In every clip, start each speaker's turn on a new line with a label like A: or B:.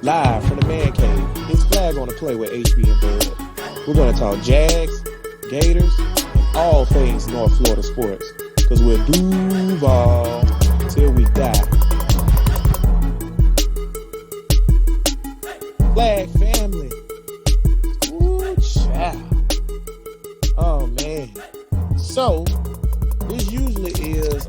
A: live from the man cave. It's Flag on the Play with HB and Bud. We're going to talk Jags, Gators, and all things North Florida sports. Because we're Duval till we die. Flag family. Ooh, child. Oh, man. So, this usually is,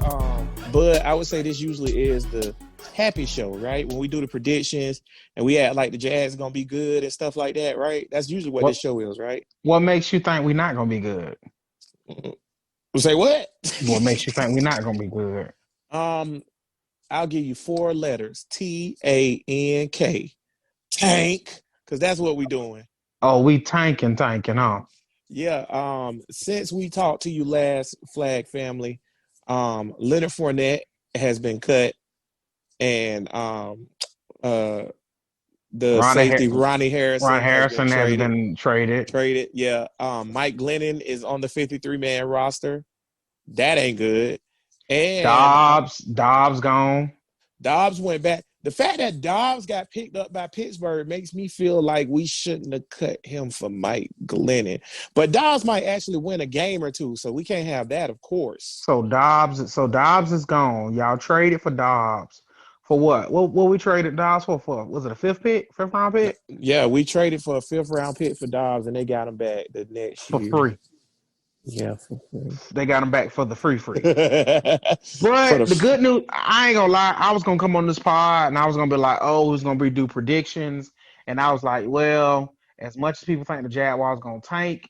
A: Bud, I would say this usually is the happy show, right? When we do the predictions and we act like the Jazz are going to be good and stuff like that, right? That's usually what this show is, right?
B: What makes you think we're not going to be good?
A: We say what?
B: What makes you think we're not going to be good?
A: I'll give you 4 letters. T-A-N-K. Tank. Because that's what we're doing.
B: Oh, we tanking, huh?
A: Yeah. Since we talked to you last, Flag family, Leonard Fournette has been cut, and the safety Ronnie Harrison
B: has been traded.
A: Yeah. Mike Glennon is on the 53-man roster. That ain't good. And
B: Dobbs gone.
A: Dobbs went back. The fact that Dobbs got picked up by Pittsburgh makes me feel like we shouldn't have cut him for Mike Glennon. But Dobbs might actually win a game or two, so we can't have that, of course.
B: So Dobbs is gone. Y'all traded for Dobbs. For what? What we traded Dobbs for? Was it a fifth round pick?
A: Yeah, we traded for a 5th round pick for Dobbs, and they got him back the next year.
B: For free.
A: Yeah, for free.
B: They got him back for the free. But the good news, I ain't gonna lie, I was gonna come on this pod and I was gonna be like, oh, who's gonna do predictions? And I was like, well, as much as people think the Jaguars gonna tank,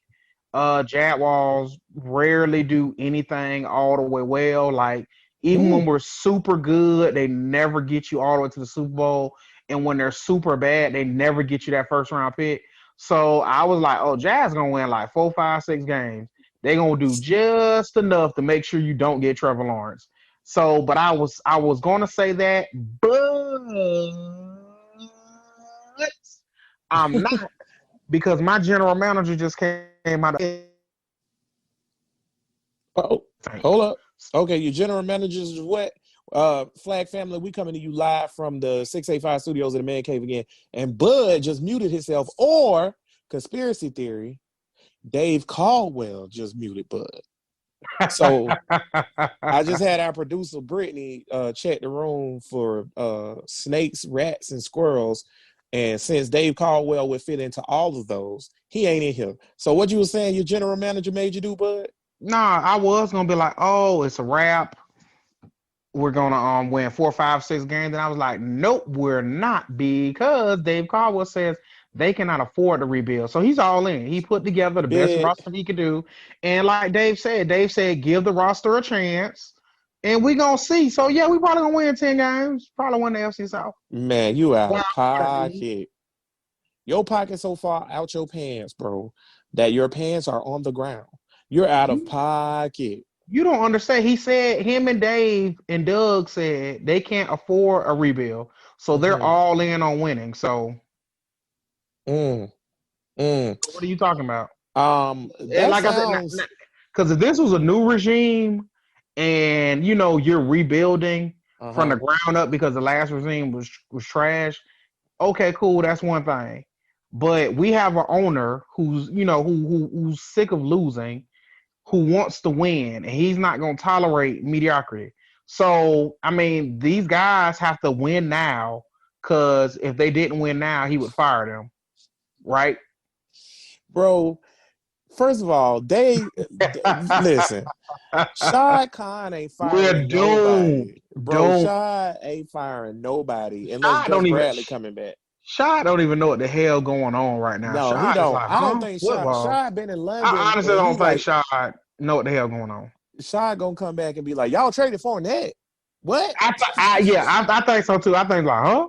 B: Jaguars rarely do anything all the way well. Like, even when we're super good, they never get you all the way to the Super Bowl. And when they're super bad, they never get you that first round pick. So I was like, oh, Jazz gonna win like 4, 5, 6 games. They're going to do just enough to make sure you don't get Trevor Lawrence. So, but I was going to say that, but I'm not, because my general manager just came out of...
A: Oh, hold up. Okay, your general manager is what? Flag family, we coming to you live from the 685 studios of the Man Cave again. And Bud just muted himself, or conspiracy theory, Dave Caldwell just muted Bud. So I just had our producer Brittany check the room for snakes, rats, and squirrels. And since Dave Caldwell would fit into all of those, he ain't in here. So what you were saying your general manager made you do, Bud?
B: Nah, I was gonna be like, oh, it's a wrap. We're gonna win 4, 5, 6 games. And I was like, nope, we're not, because Dave Caldwell says they cannot afford to rebuild. So he's all in. He put together the best roster he could do. And like Dave said, give the roster a chance. And we're going to see. So, yeah, we probably going to win 10 games. Probably win the FC South.
A: Man, you out of pocket. Your pocket so far out your pants, bro, that your pants are on the ground. You're out of pocket.
B: You don't understand. He said, him and Dave and Doug said they can't afford a rebuild. So they're all in on winning. So... What are you talking about? Like I said, because if this was a new regime and you're rebuilding from the ground up because the last regime was trash, okay, cool, that's one thing. But we have an owner who's who's sick of losing, who wants to win, and he's not going to tolerate mediocrity. So I mean, these guys have to win now, because if they didn't win now, he would fire them. Right,
A: bro. First of all, listen. Shad Khan ain't firing nobody, bro. Shad ain't firing nobody unless Gus Bradley coming back.
B: Shad don't even know what the hell going on right now.
A: No,
B: Shad
A: he don't. I don't think Shad been in London.
B: I honestly don't think Shad know what the hell going on.
A: Shad gonna come back and be like, "Y'all traded Fournette." What?
B: I think so too. I think like, huh?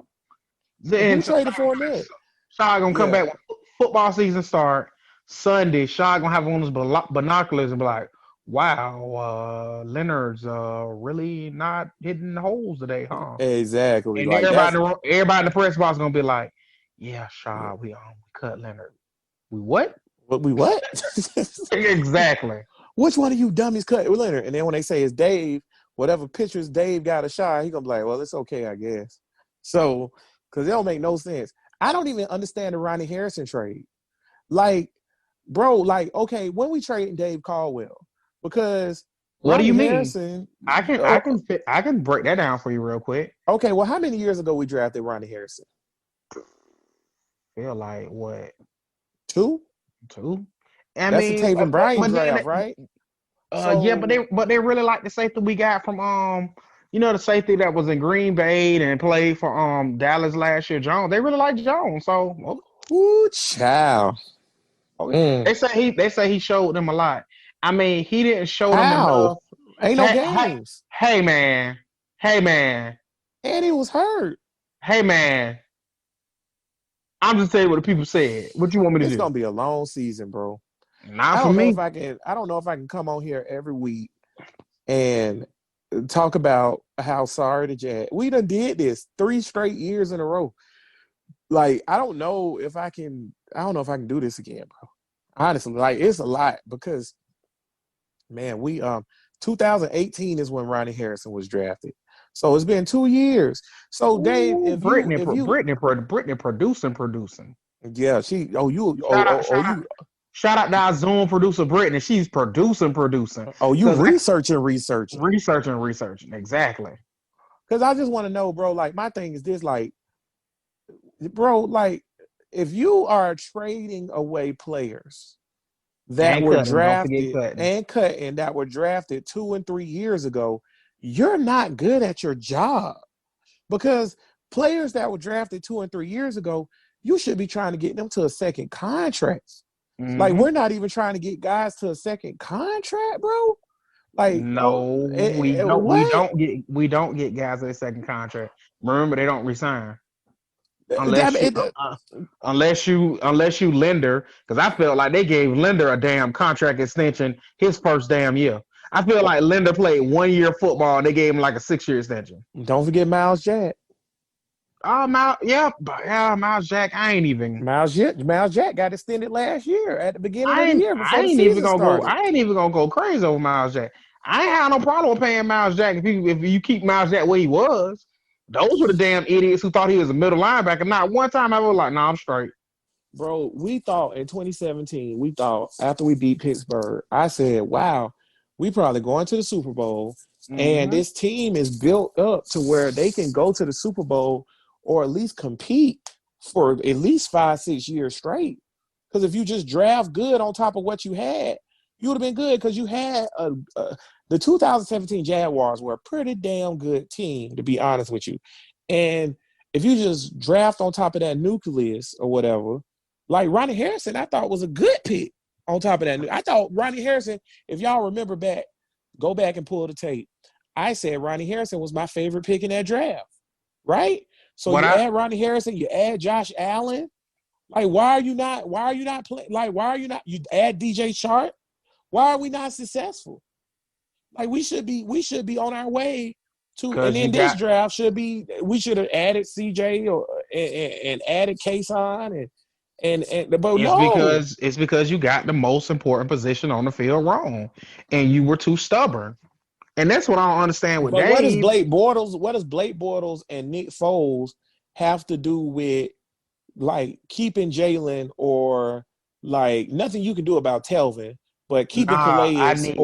A: Who traded Fournette?
B: Shad gonna come back when football season start Sunday. Shad gonna have on his binoculars and be like, "Wow, Leonard's really not hitting the holes today, huh?"
A: Exactly.
B: And like everybody in the press box gonna be like, "Yeah, Shad, we cut Leonard. We what?
A: We what?
B: Exactly.
A: Which one of you dummies cut Leonard?" And then when they say it's Dave, whatever pictures Dave got of Shad, he gonna be like, "Well, it's okay, I guess." So, because it don't make no sense. I don't even understand the Ronnie Harrison trade. Like, bro, like, okay, when we trading Dave Caldwell, because
B: what do
A: Ronnie
B: you mean?
A: Harrison.
B: I can break that down for you real quick.
A: Okay, well, how many years ago we drafted Ronnie Harrison?
B: Feel like what?
A: Two.
B: I
A: That's the
B: mean,
A: Taven Bryan draft,
B: then,
A: right?
B: Yeah, but they really like the safety we got from the safety that was in Green Bay and played for Dallas last year, Jones. They really like Jones, so
A: ooh, child.
B: They say he showed them a lot. I mean, he didn't show them
A: How?
B: enough.
A: Ain't no games.
B: Hey man,
A: And he was hurt.
B: Hey man. I'm just saying what the people said. What you want me to do?
A: It's gonna be a long season, bro.
B: Not for me.
A: I don't know if I can come on here every week and talk about how sorry the Jazz. We done did this 3 straight years in a row. Like, I don't know if I can do this again, bro. Honestly, like, it's a lot because, man, we 2018 is when Ronnie Harrison was drafted. So it's been 2 years. So Dave, if
B: Brittany producing.
A: Yeah, she.
B: Shout out to our Zoom producer Brittany. She's producing.
A: Oh, you researching.
B: Researching. Exactly.
A: Because I just want to know, bro. Like, my thing is this, like, bro, like, if you are trading away players that were drafted and cutting that were drafted 2 and 3 years ago, you're not good at your job. Because players that were drafted 2 and 3 years ago, you should be trying to get them to a second contract. Mm-hmm. Like, we're not even trying to get guys to a second contract, bro. Like,
B: no, we don't get guys a second contract. Remember, they don't resign unless you Linder, because I felt like they gave Linder a damn contract extension his first damn year. I feel like Linder played 1 year football and they gave him like a 6-year extension.
A: Don't forget Miles Jack.
B: Miles Jack.
A: Miles Jack got extended last year at the beginning of the year before the season started.
B: I ain't even gonna go crazy over Miles Jack. I ain't have no problem with paying Miles Jack if you keep Miles Jack where he was. Those were the damn idiots who thought he was a middle linebacker. Not one time I was like, "Nah, I'm straight."
A: Bro, we thought in 2017, after we beat Pittsburgh, I said, "Wow, we probably going to the Super Bowl, and this team is built up to where they can go to the Super Bowl or at least compete for at least 5-6 years straight. Because if you just draft good on top of what you had, you would have been good because you had the 2017 Jaguars were a pretty damn good team, to be honest with you. And if you just draft on top of that nucleus or whatever, like Ronnie Harrison, I thought was a good pick on top of that. I thought Ronnie Harrison, if y'all remember back, go back and pull the tape. I said Ronnie Harrison was my favorite pick in that draft, right? So add Ronnie Harrison, you add Josh Allen. Like, why are you not playing? Like, why are you not? You add DJ Sharp. Why are we not successful? Like, we should be on our way to. And then this draft we should have added CJ and added Kason
B: it's because you got the most important position on the field wrong, and you were too stubborn. And that's what I don't understand with Dave.
A: What does Blake Bortles and Nick Foles have to do with, like, keeping Jalen, or like nothing you can do about Telvin, but keeping Calais Yannick?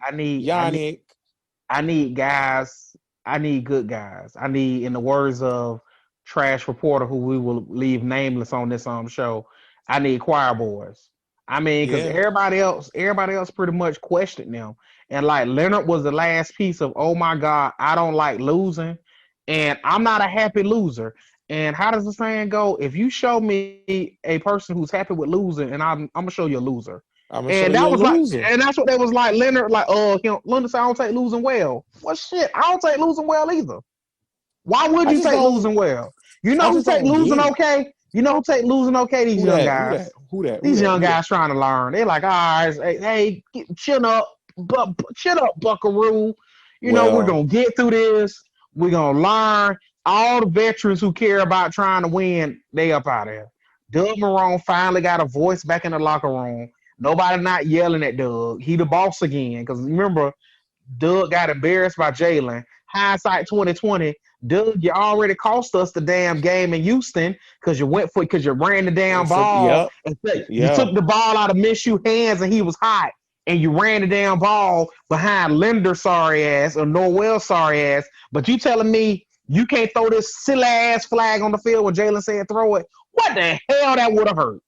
B: I need guys. I need good guys. I need, in the words of Trash Reporter, who we will leave nameless on this show, I need choir boys. I mean, because everybody else pretty much questioned them. And like Leonard was the last piece of, oh my God, I don't like losing. And I'm not a happy loser. And how does the saying go? If you show me a person who's happy with losing, and I'm gonna show you a loser. And that's what they was like. Leonard, like, Leonard said, I don't take losing well. Well, shit, I don't take losing well either. Why would you take losing well? You know who take losing okay? You know who take losing okay? These young guys. These young guys trying to learn. They're like, all right, hey, chin up, buckaroo. You know, we're going to get through this. We're going to learn. All the veterans who care about trying to win, they up out of here. Doug Marrone finally got a voice back in the locker room. Nobody not yelling at Doug. He the boss again. Because remember, Doug got embarrassed by Jalen. Hindsight 2020, Doug, you already cost us the damn game in Houston because you ran the damn ball and you took the ball out of Minshew hands and he was hot. And you ran the damn ball behind Linder sorry ass or Norwell sorry ass. But you telling me you can't throw this silly ass flag on the field when Jalen said throw it? What the hell that would have hurt?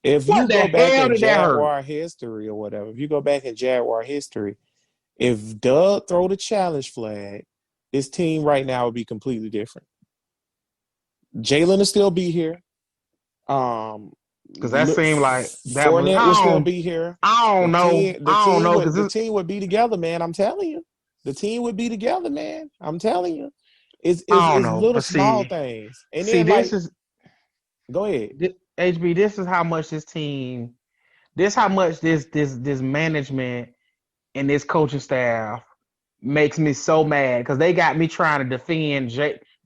A: If you go back in Jaguar history or whatever, if Doug throw the challenge flag, this team right now would be completely different. Jalen will still be here.
B: Because that seemed like that
A: Fournette would still be here.
B: I don't know.
A: The team would be together, man. I'm telling you. The team would be together, man. I'm telling you. It's little small things. And then go ahead.
B: HB, this is how much this team, this management and this coaching staff makes me so mad because they got me trying to defend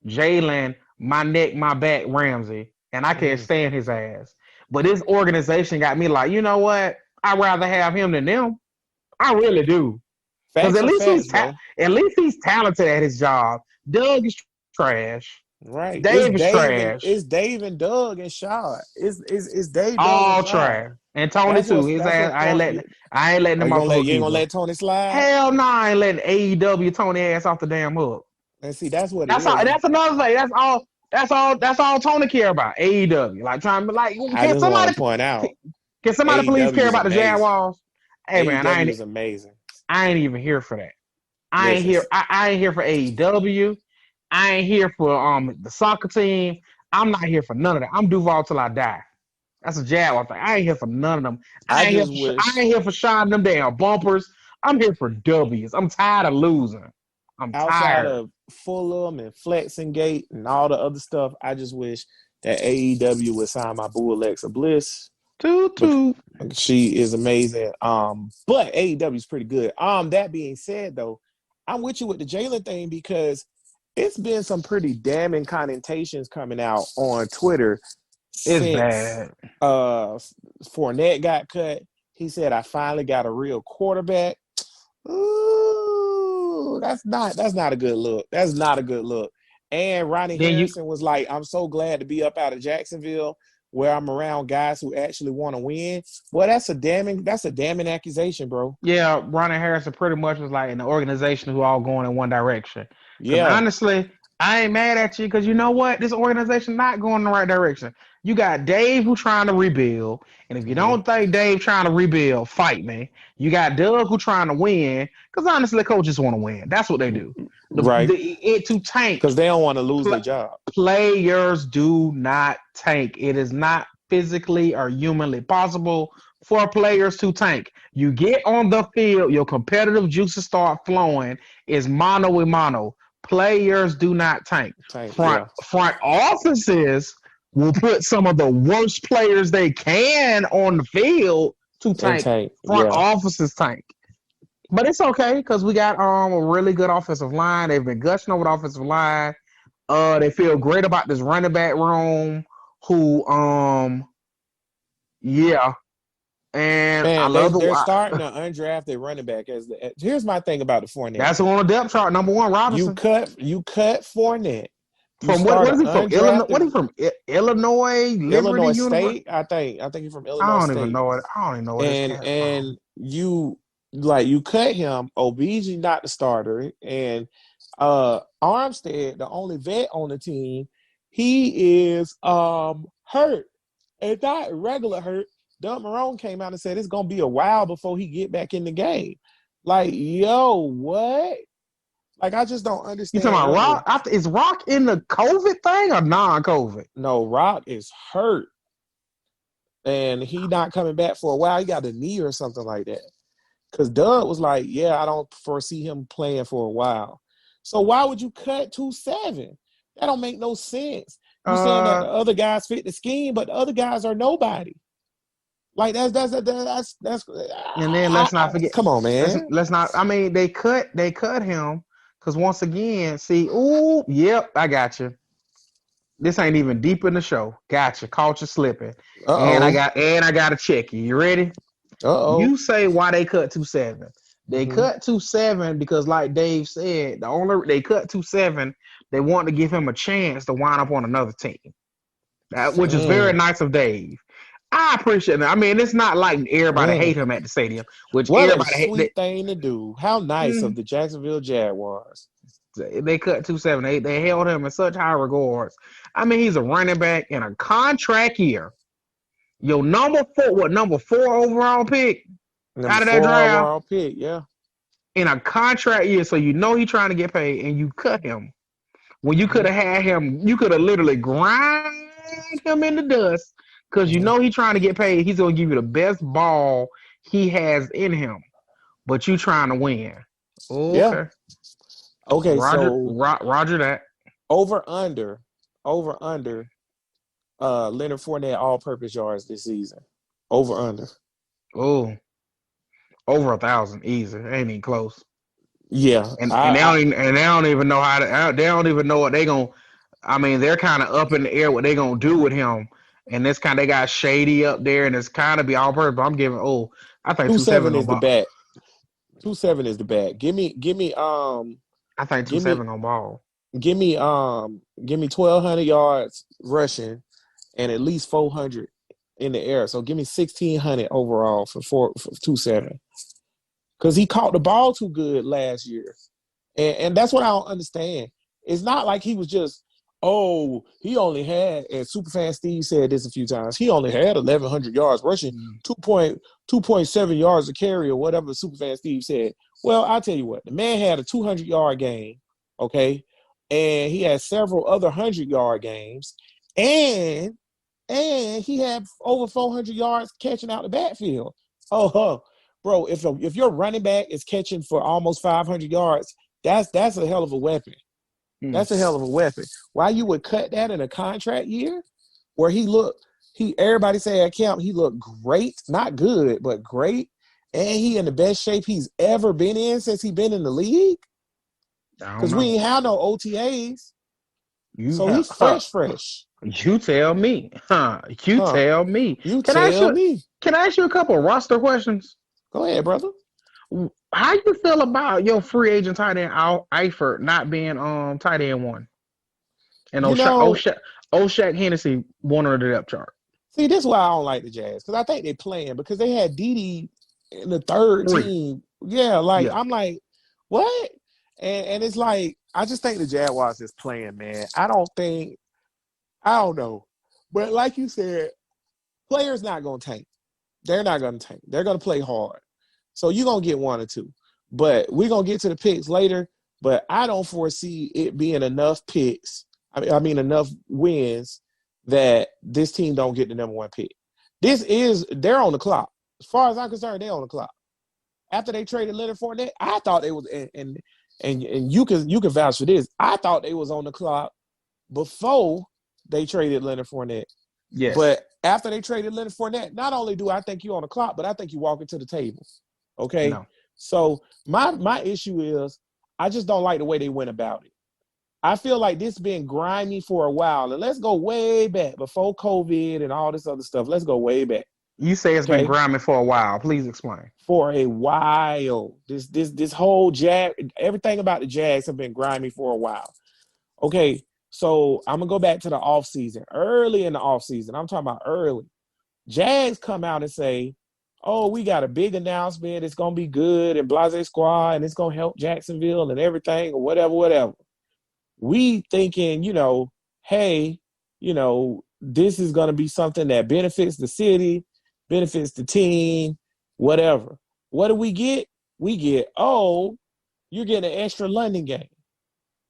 B: Jalen, my neck, my back, Ramsey, and I can't stand his ass. But this organization got me like, you know what? I'd rather have him than them. I really do. Because at least he's talented at his job. Doug is trash.
A: Right.
B: Dave is trash.
A: It's Dave and Doug and Shaw. It's Dave.
B: All trash. And Tony too. His ass. I ain't letting him off the hook.
A: You ain't gonna let Tony slide?
B: Hell no, I ain't letting AEW Tony ass off the damn hook.
A: And see, that's what
B: that's all. That's another thing. That's all Tony care about. AEW. Like trying to
A: can somebody
B: point out? Can somebody please care about the Jaguars? Hey man,
A: amazing.
B: I ain't even here for that. I ain't here for AEW. I ain't here for the soccer team. I'm not here for none of that. I'm Duval till I die. That's a Jaguar thing. I ain't here for none of them. I ain't here for shining them damn bumpers. I'm here for W's. I'm tired of losing. I'm tired.
A: Outside of Fulham and Flexing Gate and all the other stuff, I just wish that AEW would sign my boo Alexa Bliss.
B: Toot.
A: She is amazing. But AEW is pretty good. That being said, though, I'm with you with the Jalen thing because it's been some pretty damning connotations coming out on Twitter.
B: It's bad.
A: Fournette got cut. He said, "I finally got a real quarterback." Ooh, that's not a good look. That's not a good look. And Ronnie Harrison was like, "I'm so glad to be up out of Jacksonville, where I'm around guys who actually want to win." Well, that's a damning accusation, bro.
B: Yeah, Ronnie Harrison pretty much was like in the organization who all going in one direction.
A: Yeah.
B: Honestly, I ain't mad at you because you know what? This organization not going in the right direction. You got Dave who trying to rebuild, and if you don't think Dave trying to rebuild, fight me. You got Doug who trying to win, because honestly, coaches want to win. That's what they do. To tank.
A: Because they don't want to lose their job.
B: Players do not tank. It is not physically or humanly possible for players to tank. You get on the field, your competitive juices start flowing. It's mano a mano. Players do not tank. Front offices will put some of the worst players they can on the field to tank. Front offices tank. But it's okay because we got a really good offensive line. They've been gushing over the offensive line. They feel great about this running back room. And
A: man, they're starting to undrafted running back here's my thing about the Fournette.
B: That's on the depth chart. Number one, Robinson.
A: You cut Fournette.
B: From what is he from? Illinois? What is he from? Illinois
A: State. I think he's from Illinois.
B: I don't
A: State.
B: even know it. I don't even know what.
A: And you cut him. OBJ not the starter, and Armstead, the only vet on the team, he is hurt, and not regular hurt. Doug Marrone came out and said it's gonna be a while before he get back in the game. Like, yo, what? Like, I just don't understand.
B: You talking about Rock? Is Rock in the COVID thing or non-COVID?
A: No, Rock is hurt. And he not coming back for a while. He got a knee or something like that. Because Doug was like, yeah, I don't foresee him playing for a while. So why would you cut 2-7? That don't make no sense. You're saying that the other guys fit the scheme, but the other guys are nobody. Like that's
B: and then let's not forget.
A: Come on, man.
B: Let's not. I mean, they cut him because once again, see, I got you. This ain't even deep in the show. Gotcha. Caught you slipping. Uh-oh. And I got to check you. You ready? You say why they cut 2-7. They cut 2-7 because, like Dave said, they cut 2-7 they want to give him a chance to wind up on another team, which is very nice of Dave. I appreciate it. I mean, it's not like everybody hate him at the stadium, which
A: what
B: everybody
A: a sweet thing to do. How nice of the Jacksonville Jaguars.
B: They cut 2-7. They held him in such high regards. I mean, he's a running back in a contract year. Your number 4 overall pick out of that draft?
A: Overall pick, yeah.
B: In a contract year, so you know he's trying to get paid, and you cut him. When you could have had him, you could have literally grind him in the dust because you know he's trying to get paid. He's going to give you the best ball he has in him, but you trying to win. Okay.
A: Yeah. Okay,
B: Roger that.
A: Over under Leonard Fournette all-purpose yards this season. Over under.
B: Oh. Over 1,000, easy. Ain't even close.
A: Yeah.
B: And they don't even know they don't even know what they gonna. I mean, they're kind of up in the air what they gonna do with him. And this they got Shady up there, and it's kind of be all purpose. But I'm giving I think
A: 2-7 is the bet. 2-7 is the bet. Give me
B: I think 2-7 on ball.
A: Give me 1,200 yards rushing and at least 400 in the air. So give me 1,600 overall for 2-7. Because he caught the ball too good last year. And that's what I don't understand. It's not like he was just, he only had, and Superfan Steve said this a few times, he only had 1,100 yards rushing, 2.7 yards a carry or whatever Superfan Steve said. Well, I'll tell you what, the man had a 200-yard game, okay? And he had several other 100-yard games. And he had over 400 yards catching out the backfield. Bro, if your running back is catching for almost 500 yards, that's a hell of a weapon. That's a hell of a weapon. Why you would cut that in a contract year where everybody say at camp he looked great, not good, but great, and he in the best shape he's ever been in since he been in the league? Because we ain't have no OTAs. He's fresh.
B: You tell me. Tell me. Can I ask you a couple of roster questions?
A: Go ahead, brother.
B: How you feel about your free agent tight end Eifert not being tight end 1? And O'Shaq Hennessy one on the depth chart.
A: See, this is why I don't like the Jazz, because I think they're playing because they had Dede in the third team. Yeah, I'm like, what? And it's like, I just think the Jaguars is playing, man. I don't know. But like you said, players not going to tank. They're not going to tank. They're going to play hard. So you're going to get 1 or 2. But we're going to get to the picks later. But I don't foresee it being enough picks. I mean enough wins that this team don't get the number 1 pick. They're on the clock. As far as I'm concerned, they're on the clock. After they traded Leonard Fournette, I thought they was and you can vouch for this. I thought they was on the clock before they traded Leonard Fournette.
B: Yes.
A: But after they traded Leonard Fournette, not only do I think you're on the clock, but I think you walk into the table. Okay?
B: No.
A: So my issue is I just don't like the way they went about it. I feel like this been grimy for a while. And let's go way back before COVID and all this other stuff. Let's go way back.
B: You say it's been grimy for a while. Please explain.
A: For a while. This whole everything about the Jags have been grimy for a while. Okay, so I'm going to go back to the offseason. Early in the offseason, I'm talking about early. Jags come out and say, we got a big announcement. It's going to be good and Blase Squad, and it's going to help Jacksonville and everything or whatever. We thinking, hey, this is going to be something that benefits the city, benefits the team, whatever. What do we get? We get, you're getting an extra London game.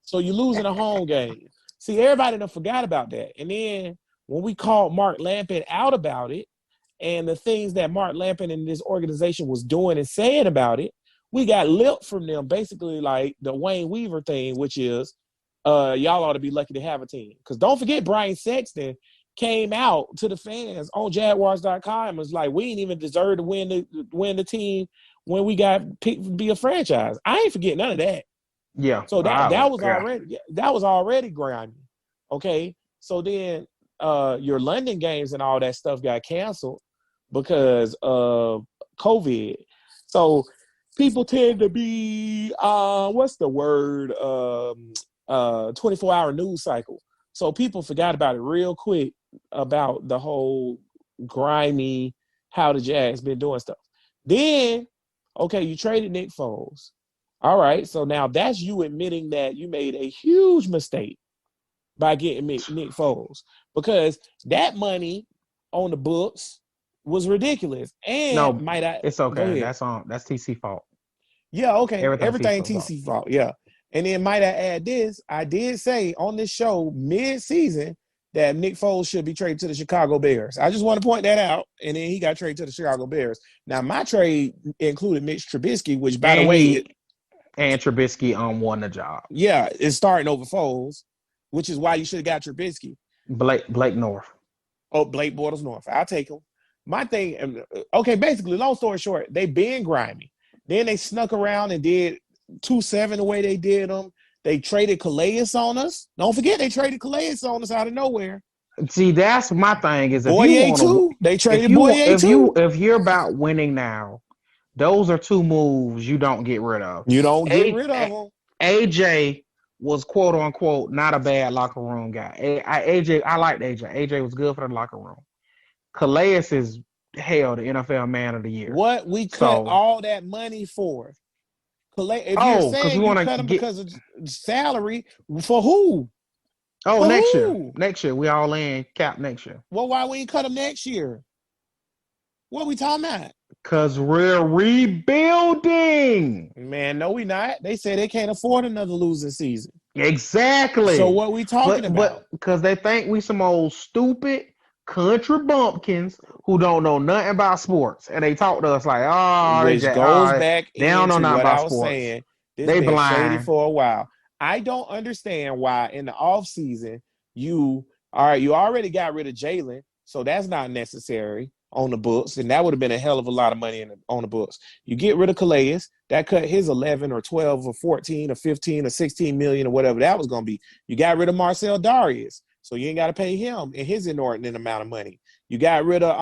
A: So you're losing a home game. See, everybody done forgot about that. And then when we called Mark Lampin out about it and the things that Mark Lampin and this organization was doing and saying about it, we got lip from them, basically like the Wayne Weaver thing, which is y'all ought to be lucky to have a team. Because don't forget, Brian Sexton came out to the fans on Jaguars.com and was like, we ain't even deserve to win the team when we got picked to be a franchise. I ain't forgetting none of that.
B: Yeah.
A: So that was already grimy. Okay. So then your London games and all that stuff got canceled because of COVID. So people tend to be what's the word? 24-hour news cycle. So people forgot about it real quick about the whole grimy, how the Jags been doing stuff. Then, okay, you traded Nick Foles. All right, so now that's you admitting that you made a huge mistake by getting Nick Foles, because that money on the books was ridiculous. And
B: it's okay. That's TC fault.
A: Yeah, okay. Everything TC fault. Yeah. And then might I add this? I did say on this show mid-season that Nick Foles should be traded to the Chicago Bears. I just want to point that out. And then he got traded to the Chicago Bears. Now, my trade included Mitch Trubisky, which, by the way,
B: and Trubisky won the job.
A: Yeah, it's starting over Foles, which is why you should have got Trubisky.
B: Blake North.
A: Oh, Blake Bortles North. I'll take him. My thing, okay, basically, long story short, they been grimy. Then they snuck around and did 2-7 the way they did them. They traded Calais on us. Don't forget they traded Calais on us out of nowhere.
B: See, that's my thing. Is
A: Boye too. They traded Boye too.
B: If you're about winning now, those are two moves you don't get rid of.
A: You don't get rid of them.
B: AJ was quote unquote not a bad locker room guy. I liked AJ. AJ was good for the locker room. Calais is the NFL Man of the Year.
A: What we cut all that money for? Calais, if you're saying you cut him because of salary, for who?
B: Oh, next year we all in cap next year.
A: Well, why we ain't cut him next year? What are we talking about?
B: Because we're rebuilding.
A: Man, no, we not. They say they can't afford another losing season.
B: Exactly.
A: So what we talking about?
B: But because they think we some old stupid country bumpkins who don't know nothing about sports, and they talk to us like,
A: which goes back
B: down
A: into
B: on
A: what I was
B: sports.
A: saying. This
B: they
A: been
B: blind
A: shady for a while. I don't understand why in the off season you already got rid of Jalen, so that's not necessary on the books, and that would have been a hell of a lot of money on the books. You get rid of Calais, that cut his 11 or 12 or 14 or 15 or 16 million or whatever that was going to be. You got rid of Marcel Darius, so you ain't got to pay him and his inordinate amount of money. You got rid of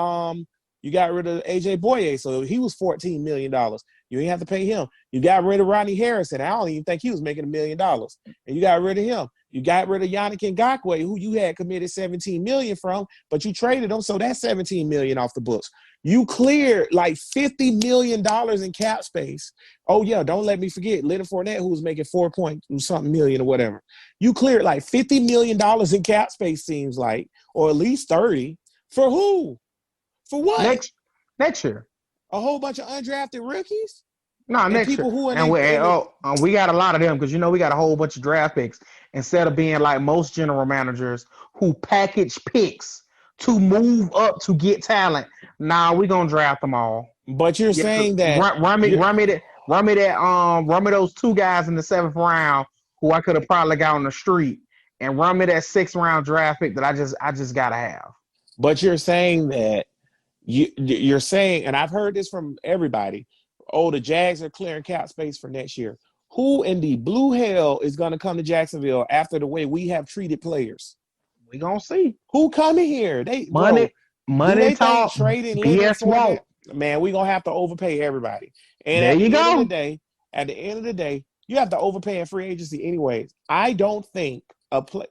A: AJ Boye, so he was $14 million. You ain't have to pay him. You got rid of Rodney Harrison. I don't even think he was making $1 million, and you got rid of him. You got rid of Yannick Ngakoue, who you had committed $17 million from, but you traded him, so that's $17 million off the books. You cleared like $50 million in cap space. Oh yeah, don't let me forget Leonard Fournette, who was making $4.something million or whatever. You cleared like $50 million in cap space, seems like, or at least 30. For who? For what?
B: Next year.
A: A whole bunch of undrafted rookies?
B: No, next year. We got a lot of them because we got a whole bunch of draft picks instead of being like most general managers who package picks to move up to get talent. Nah, we gonna draft them all.
A: But you're saying that
B: run me those two guys in the 7th round who I could have probably got on the street, and run me that 6th round draft pick that I just gotta have.
A: But you're saying that you're saying, and I've heard this from everybody. Oh, the Jags are clearing cap space for next year. Who in the blue hell is going to come to Jacksonville after the way we have treated players?
B: We gonna see
A: who coming here.
B: Money talk.
A: Trading
B: BS won't.
A: Man, we gonna have to overpay everybody. And
B: there
A: at
B: you
A: the
B: go.
A: End of the day, you have to overpay in free agency anyways. I don't think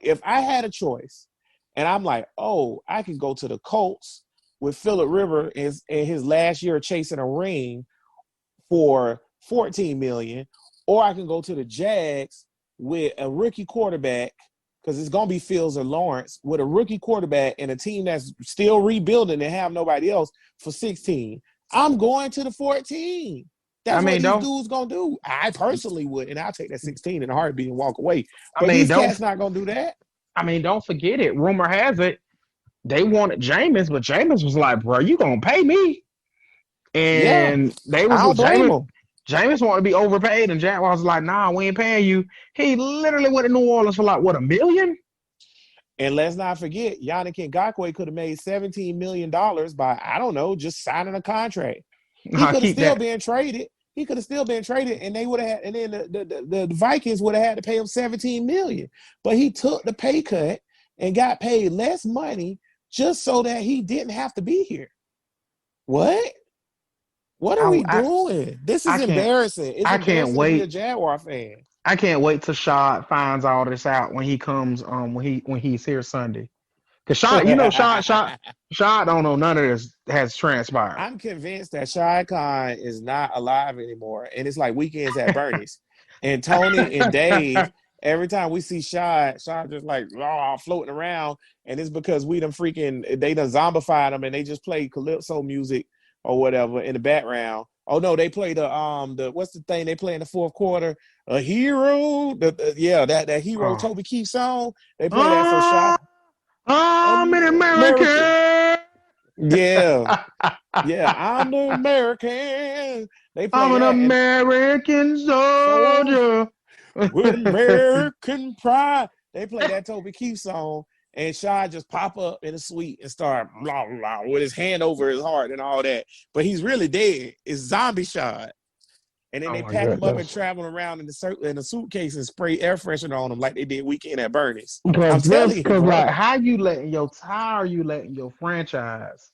A: if I had a choice, and I'm like, oh, I could go to the Colts with Phillip Rivers in his last year chasing a ring for $14 million, or I can go to the Jags with a rookie quarterback, because it's going to be Fields or Lawrence, with a rookie quarterback and a team that's still rebuilding and have nobody else for 16. I'm going to the 14. That's what these dudes going to do. I personally would, and I'll take that 16 in a heartbeat and walk away. But these cats not going to do that.
B: I mean, don't forget it. Rumor has it, they wanted Jameis, but Jameis was like, bro, you going to pay me? And they was with Jameis wanted to be overpaid, and Jaguars was like, nah, we ain't paying you. He literally went to New Orleans for like, $1 million?
A: And let's not forget, Yannick Ngakoue could have made $17 million by, I don't know, just signing a contract. He could have still been traded. He could have still been traded, and they would have had, and then the Vikings would have had to pay him $17 million. But he took the pay cut and got paid less money just so that he didn't have to be here. What? What are we doing? This is embarrassing. It's
B: I can't wait.
A: To be a Jaguar fan.
B: I can't wait till Shad finds all this out when he comes when he's here Sunday. Cause Shad, Shad don't know none of this has transpired.
A: I'm convinced that Shy Khan is not alive anymore, and it's like weekends at Bernie's. And Tony and Dave, every time we see Shy just like floating around, and it's because they done zombified him, and they just play calypso music or whatever in the background. Oh no, they play the what's the thing they play in the fourth quarter? A Hero, that Hero Toby Keith song. They play that so Shy.
B: I'm an American.
A: Yeah. Yeah, I'm the American.
B: I'm an American soldier
A: with American pride. They play that Toby Keith song, and Shy just pop up in the suite and start blah blah with his hand over his heart and all that. But he's really dead. It's zombie Shy. And then they pack him up and travel around in a suitcase and spray air freshener on him like they did Weekend at Bernie's. I'm telling you,
B: because like, how you letting your franchise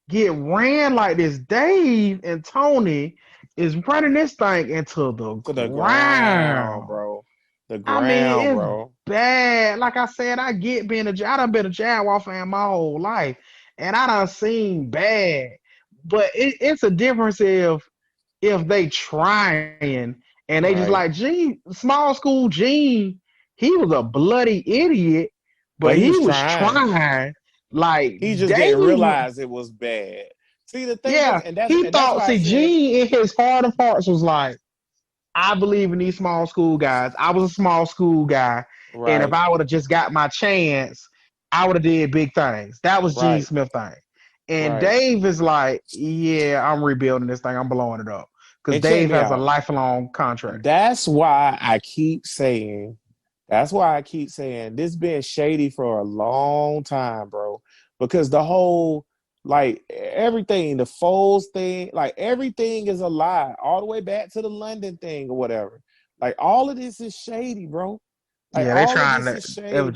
B: get ran like this? Dave and Tony is running this thing into the ground,
A: bro. The ground, bro.
B: Bad. Like I said, I done been a Jaguar fan my whole life, and I done seen bad. But it's a difference if they trying and they just like Gene, small school Gene, he was a bloody idiot, but he was trying. Like
A: he just didn't realize it was bad. See the thing,
B: Gene in his heart of hearts was like, I believe in these small school guys. I was a small school guy, and if I would have just got my chance, I would have did big things. That was Gene Smith thing. And Dave is like, yeah, I'm rebuilding this thing. I'm blowing it up. Because Dave has a lifelong contract.
A: That's why I keep saying this been shady for a long time, bro. Because the whole, like, everything, the Foles thing, like, everything is a lie. All the way back to the London thing or whatever. Like, all of this is shady, bro. Like,
B: they're trying to.
A: And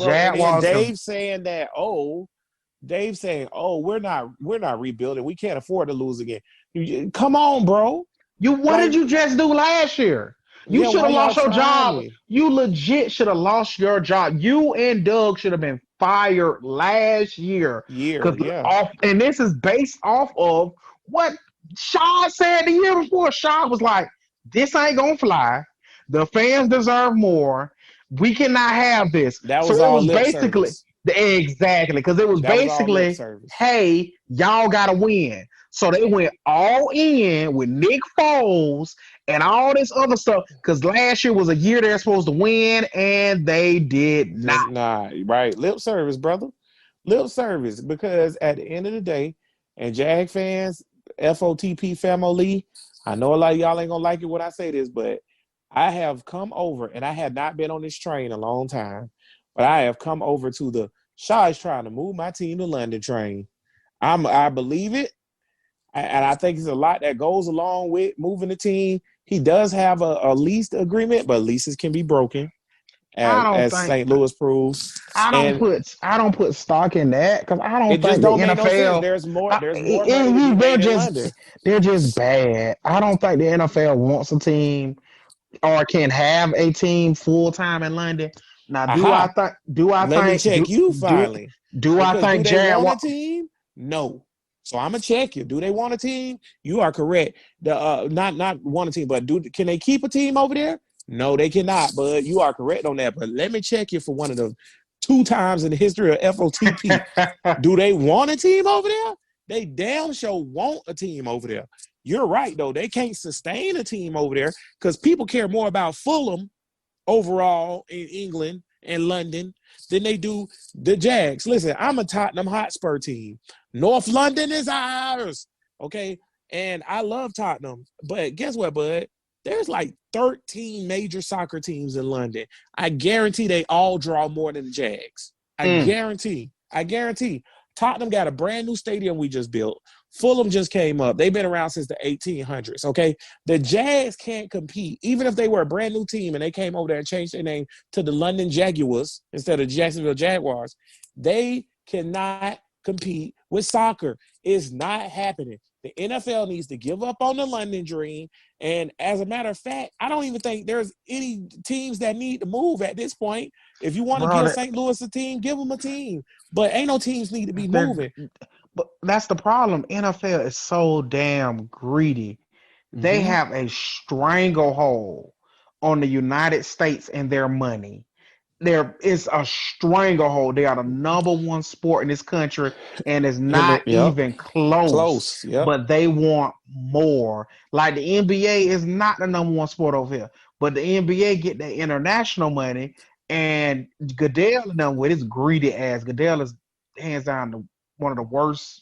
A: Dave saying, we're not rebuilding. We can't afford to lose again. Come on, bro.
B: What did you just do last year? You should have lost your job. You legit should have lost your job. You and Doug should have been fired last year. And this is based off of what Shaw said the year before. Shaw was like, this ain't going to fly. The fans deserve more. We cannot have this.
A: That was all basically service.
B: Exactly, because it was basically, hey, y'all got to win. So they went all in with Nick Foles and all this other stuff because last year was a year they're supposed to win and they did not.
A: Right. Lip service, brother. Lip service. Because at the end of the day, and Jag fans, FOTP family, I know a lot of y'all ain't going to like it when I say this, but I have come over, and I had not been on this train a long time, but I have come over to the Shaw is trying to move my team to London train. I believe it. And I think there's a lot that goes along with moving the team. He does have a lease agreement, but leases can be broken, as St. Louis proves.
B: I don't put stock in that because I don't think the NFL.
A: There's more money
B: they're just bad. I don't think the NFL wants a team or can have a team full time in London. Now,
A: Let me check you finally.
B: Do I think
A: Jared want a team? No. So I'm gonna check you. Do they want a team? You are correct. Not want a team, but can they keep a team over there? No, they cannot. But you are correct on that. But let me check you for one of the 2 times in the history of FOTP. Do they want a team over there? They damn sure want a team over there. You're right though. They can't sustain a team over there because people care more about Fulham overall in England and London than they do the Jags. Listen, I'm a Tottenham Hotspur team. North London is ours, okay? And I love Tottenham. But guess what, bud? There's like 13 major soccer teams in London. I guarantee they all draw more than the Jags. I guarantee. Tottenham got a brand new stadium we just built. Fulham just came up. They've been around since the 1800s, okay? The Jags can't compete. Even if they were a brand new team and they came over there and changed their name to the London Jaguars instead of Jacksonville Jaguars, they cannot compete with soccer. It's not happening. The NFL needs to give up on the London dream. And as a matter of fact, I don't even think there's any teams that need to move at this point. If you want to give St. Louis a team, give them a team. But ain't no teams need to be moving.
B: But that's the problem. NFL is so damn greedy. They have a stranglehold on the United States and their money. There is a stranglehold. They are the number one sport in this country, and it's not even close. But they want more. Like the NBA is not the number one sport over here, but the NBA get the international money, and Goodell and them with his greedy ass. Goodell is hands down one of the worst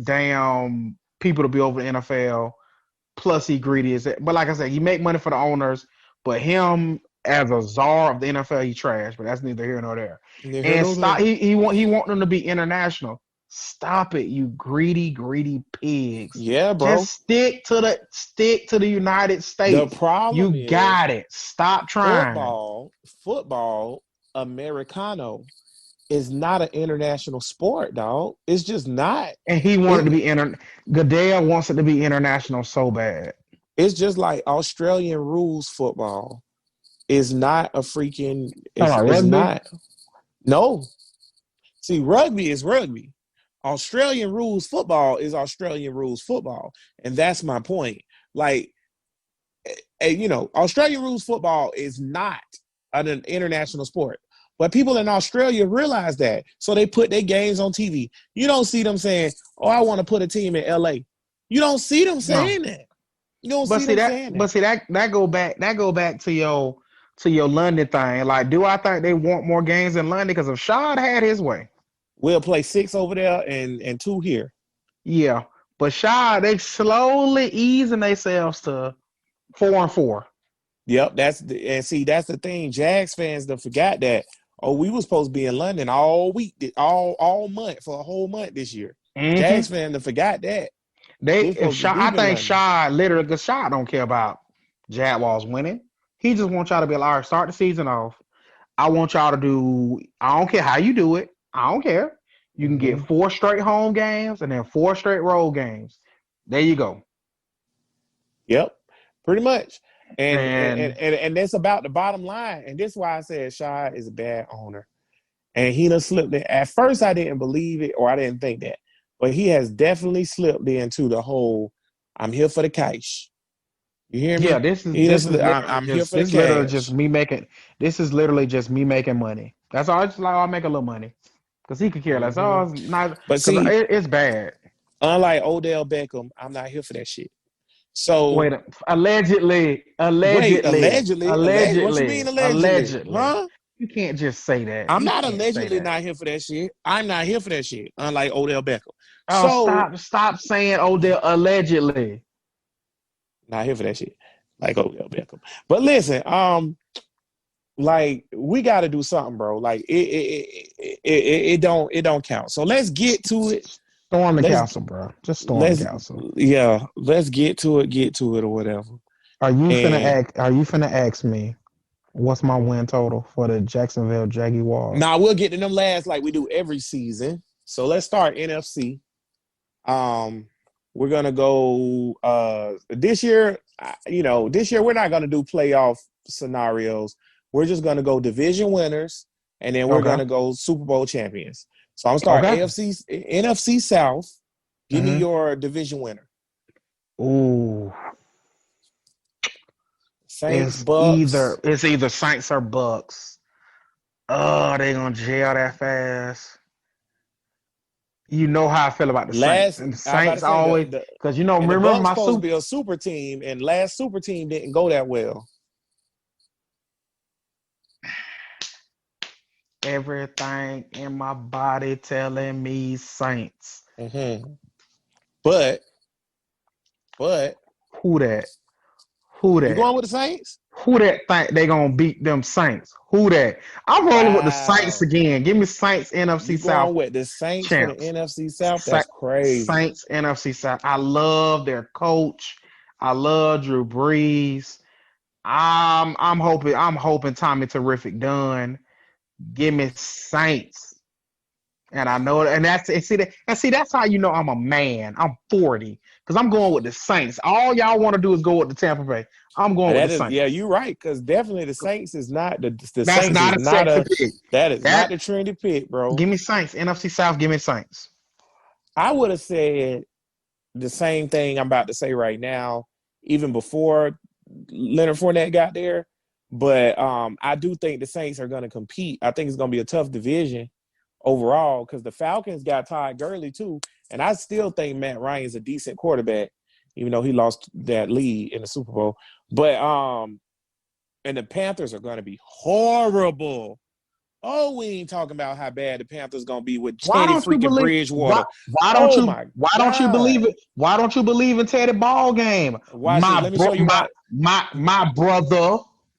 B: damn people to be over the NFL. Plus, he greedy as that. But like I said, he make money for the owners, but him as a czar of the NFL, he trash, but that's neither here nor there. And stop. He want them to be international. Stop it, you greedy pigs.
A: Yeah, bro.
B: Just stick to the United States.
A: The problem
B: you got it. Stop trying.
A: Football, Americano is not an international sport, dog. It's just not.
B: And he wanted to be Goodell wants it to be international so bad.
A: It's just like Australian rules football. Is not a freaking. It's not. No. See, rugby is rugby. Australian rules football is Australian rules football, and that's my point. Like, Australian rules football is not an international sport, but people in Australia realize that, so they put their games on TV. You don't see them saying, "Oh, I want to put a team in LA." You don't see them saying that. You don't see them saying that.
B: But see that go back to your London thing. Like, do I think they want more games in London? Because if Shad had his way,
A: we'll play 6 over there and 2 here.
B: Yeah, but Shad, they slowly easing themselves to 4-4.
A: Yep, that's the thing. Jags fans don't forgot that. Oh, we were supposed to be in London all week, all month for a whole month this year. Jags fans don't forgot that.
B: I think Shad literally, because Shad don't care about Jaguars winning. He just wants y'all to be like, all right, start the season off. I want y'all to do, I don't care how you do it. I don't care. You can get 4 straight home games and then 4 straight road games. There you go.
A: Yep, pretty much. And that's about the bottom line. And this is why I said Shad is a bad owner. And he done slipped it. At first, I didn't believe it, or I didn't think that. But he has definitely slipped into the whole, I'm here for the cash. You hear me?
B: Yeah, I'm here for the cash. This is literally just me making money. That's all. It's like, I'll make a little money. Because he could care less. Oh, it's not. But see, it's bad.
A: Unlike Odell Beckham, I'm not here for that shit. So
B: wait, allegedly. What you
A: mean allegedly? Huh?
B: You can't just say that.
A: I'm not allegedly not here for that shit. I'm not here for that shit. Unlike Odell Beckham.
B: Oh, stop saying Odell allegedly.
A: Not here for that shit. Like Odell Beckham. But listen, like we got to do something, bro. Like it don't count. So let's get to it.
B: Storm the castle, bro. Just storm the castle.
A: Yeah, let's get to it or whatever.
B: Are you finna ask me what's my win total for the Jacksonville Jaguars?
A: Nah, we'll get to them last like we do every season. So let's start NFC. We're gonna go this year. This year we're not gonna do playoff scenarios. We're just gonna go division winners, and then we're gonna go Super Bowl champions. So I'm starting NFC South. Give me your division winner.
B: Ooh.
A: Saints, Bucks.
B: It's either Saints or Bucks. Oh, they gonna jail that fast. You know how I feel about the Saints. And the Saints always, because remember my
A: supposed to be a super team, and last super team didn't go that well.
B: Everything in my body telling me Saints.
A: But
B: who that?
A: You going with the Saints?
B: Who that think they gonna beat them Saints? Who that? I'm rolling with the Saints again. Give me Saints NFC South.
A: Going with the Saints for the NFC South? That's crazy.
B: Saints NFC South. I love their coach. I love Drew Brees. I'm hoping Tommy Terrific done. Give me Saints. And I know, and that's how you know I'm a man. I'm 40 because I'm going with the Saints. All y'all want to do is go with the Tampa Bay. I'm going with the Saints.
A: Yeah, you're right, because definitely the Saints is not the
B: That's
A: Saints
B: not
A: is
B: a
A: not
B: sexy
A: a
B: pick.
A: that is not the trendy pick, bro.
B: Give me Saints. NFC South. Give me Saints.
A: I would have said the same thing I'm about to say right now, even before Leonard Fournette got there. But I do think the Saints are going to compete. I think it's going to be a tough division overall because the Falcons got Todd Gurley too, and I still think Matt Ryan is a decent quarterback, even though he lost that lead in the Super Bowl. But and the Panthers are going to be horrible. Oh, we ain't talking about how bad the Panthers gonna be with Teddy freaking Bridgewater.
B: Why don't you believe it? Why don't you believe in Teddy Ball Game?
A: Let me show you why.
B: My brother.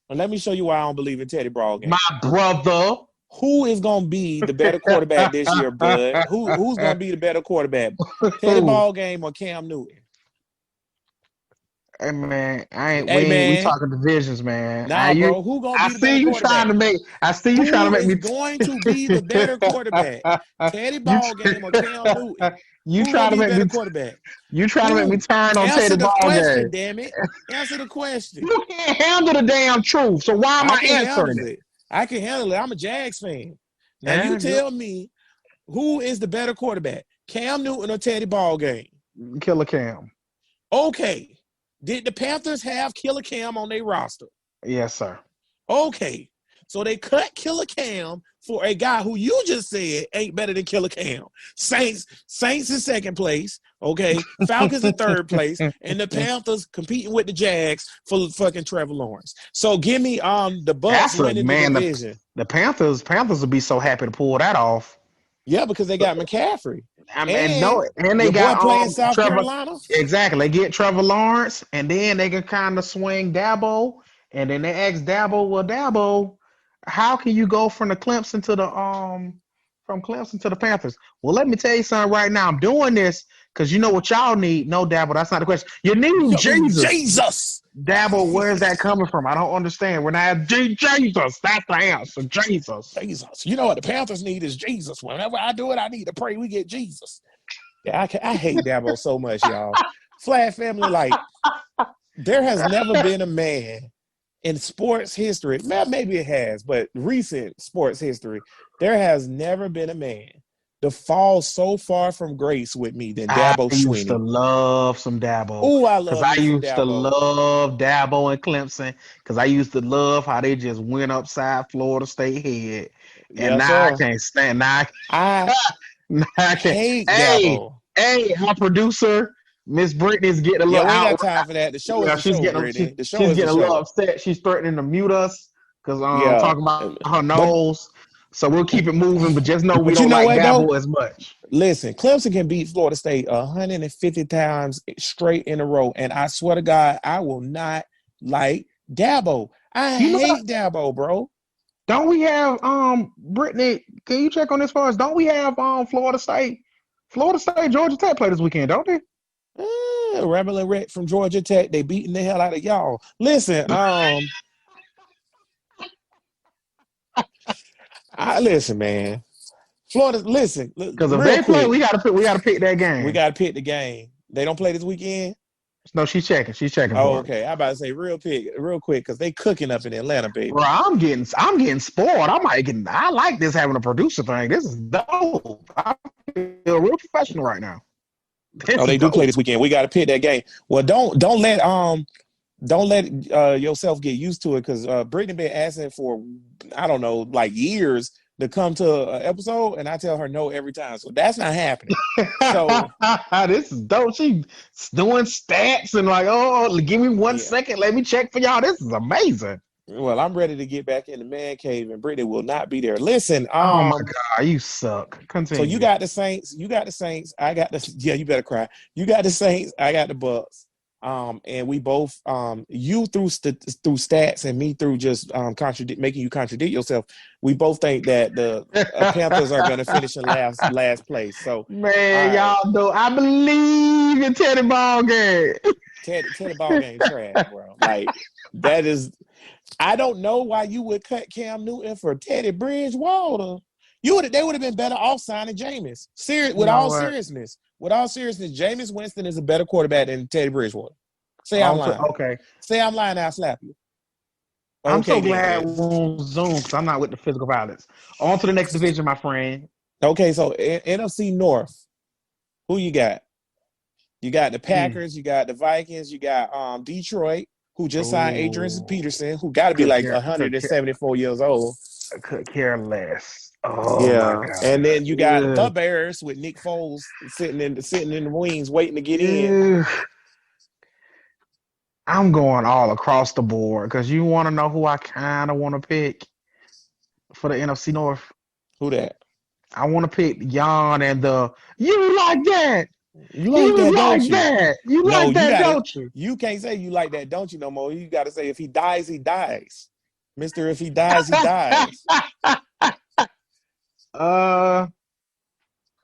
A: Let me show you why I don't believe in Teddy Ball Game.
B: My brother.
A: Who is gonna be the better quarterback this year, bud? Who's gonna be the better quarterback? Teddy Ball Game or Cam Newton?
B: Hey man, we talking divisions, man.
A: Nah, bro. Who gonna be the better quarterback?
B: I see you trying to make me
A: going to be the better quarterback? Teddy Ball Game or Cam Newton?
B: You trying to make me
A: quarterback?
B: You trying to make me turn on Teddy Ball Game?
A: Damn it! Answer the question.
B: You can't handle the damn truth. So why am I answering it?
A: I can handle it. I'm a Jags fan. Now you tell me who is the better quarterback, Cam Newton or Teddy Ball Game?
B: Killer Cam.
A: Okay. Did the Panthers have Killer Cam on their roster?
B: Yes, sir.
A: Okay. So they cut Killer Cam for a guy who you just said ain't better than Killer Cam. Saints in second place. Okay. Falcons in third place. And the Panthers competing with the Jags for fucking Trevor Lawrence. So give me the Bucs winning the division.
B: The Panthers will be so happy to pull that off.
A: Yeah, because they got McCaffrey.
B: And they got
A: playing South Carolina.
B: Exactly. They get Trevor Lawrence, and then they can kind of swing Dabo. And then they ask Dabo, well, Dabo, how can you go from Clemson to the Panthers? Well, let me tell you something right now. I'm doing this because you know what y'all need. No, Dabo, that's not the question. You need Jesus. Dabo, where's that coming from? I don't understand. We're not Jesus. That's the answer. Jesus.
A: You know what the Panthers need is Jesus. Whenever I do it, I need to pray we get Jesus. Yeah, I hate Dabo so much, y'all. Flag family, like, there has never been a man in sports history, maybe it has, but recent sports history, there has never been a man to fall so far from grace with me than Dabo Swinney. I used to
B: love some Dabo.
A: Oh, I love
B: I used to love Dabo and Clemson because I used to love how they just went upside Florida State head. And now I can't stand. Now I
A: hate Dabo.
B: Hey, my producer, Miss Brittany's getting a little
A: out. We ain't got time for that. The show is the show, Brittany.
B: She's getting a little upset. She's threatening to mute us because I'm talking about her nose. So we'll keep it moving, but just know we don't like Dabo as much.
A: Listen, Clemson can beat Florida State 150 times straight in a row, and I swear to God, I will not like Dabo. I hate Dabo, bro.
B: Don't we have Brittany? Can you check on this for us? Don't we have Florida State, Georgia Tech play this weekend? Don't they?
A: Rebel and Rhett from Georgia Tech, they beating the hell out of y'all. Listen, listen, man. Florida, listen.
B: Because if they play, we gotta pick that game.
A: We gotta pick the game. They don't play this weekend.
B: No, she's checking.
A: Oh, okay. I'm about to say real quick, because they cooking up in Atlanta, baby.
B: Bro, I'm getting spoiled. I like this having a producer thing. This is dope. I feel real professional right now.
A: They do play this weekend. We got to pick that game. Well, don't let yourself get used to it, because Brittany been asking for, I don't know, like years to come to an episode, and I tell her no every time. So that's not happening. So
B: this is dope. She's doing stats and like, oh, give me 1 second. Let me check for y'all. This is amazing.
A: Well, I'm ready to get back in the man cave, and Brittany will not be there. Listen,
B: oh my God, you suck. Continue.
A: So you got the Saints. I got the. Yeah, you better cry. You got the Saints. I got the Bucs. And we both, you through stats and me through just making you contradict yourself. We both think that the Panthers are going to finish in last place. So,
B: man, y'all know I believe in Teddy Ball Game.
A: Teddy Ball Game trash, bro. Like, that is. I don't know why you would cut Cam Newton for Teddy Bridgewater. They would have been better off signing Jameis. With all seriousness, Jameis Winston is a better quarterback than Teddy Bridgewater. Say I'm lying.
B: Okay.
A: Say I'm lying, I'll slap you.
B: Okay, I'm so glad we're on Zoom because I'm not with the physical violence. On to the next division, my friend.
A: Okay, so NFC North, who you got? You got the Packers, you got the Vikings, you got Detroit, who just signed Adrian Peterson, who got to be like 174 years old.
B: I could care less. Oh
A: yeah,
B: my God.
A: And then you got the Bears with Nick Foles sitting in the wings waiting to get in.
B: I'm going all across the board because you want to know who I kind of want to pick for the NFC North.
A: Who that?
B: I want to pick Jan and you like that.
A: You like that, don't you?
B: You like that, don't you?
A: You can't say you like that, don't you, no more. You got to say if he dies, he dies. Mister, if he dies, he dies.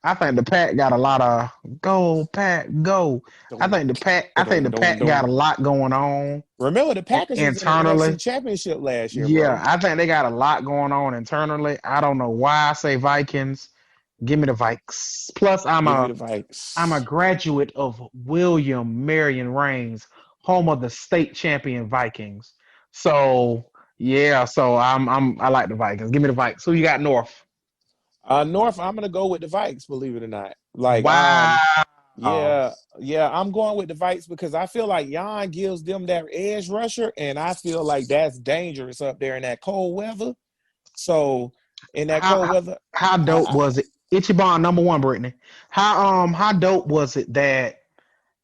B: I think the Pack got a lot of go, Pack, go. I think the Pack got a lot going on.
A: Remember the Packers
B: internally
A: was in the NFC Championship last year.
B: Yeah,
A: bro.
B: I think they got a lot going on internally. I don't know why I say Vikings. Give me the Vikes. Plus, I'm a graduate of William Marion Reigns, home of the state champion Vikings. So yeah, I like the Vikings. Give me the Vikes. Who you got North?
A: North, I'm gonna go with the Vikes. Believe it or not,
B: wow.
A: Yeah, I'm going with the Vikes because I feel like Jan gives them that edge rusher, and I feel like that's dangerous up there in that cold weather. So in that cold weather,
B: how dope was it? Ichiban #1, Brittany. How dope was it that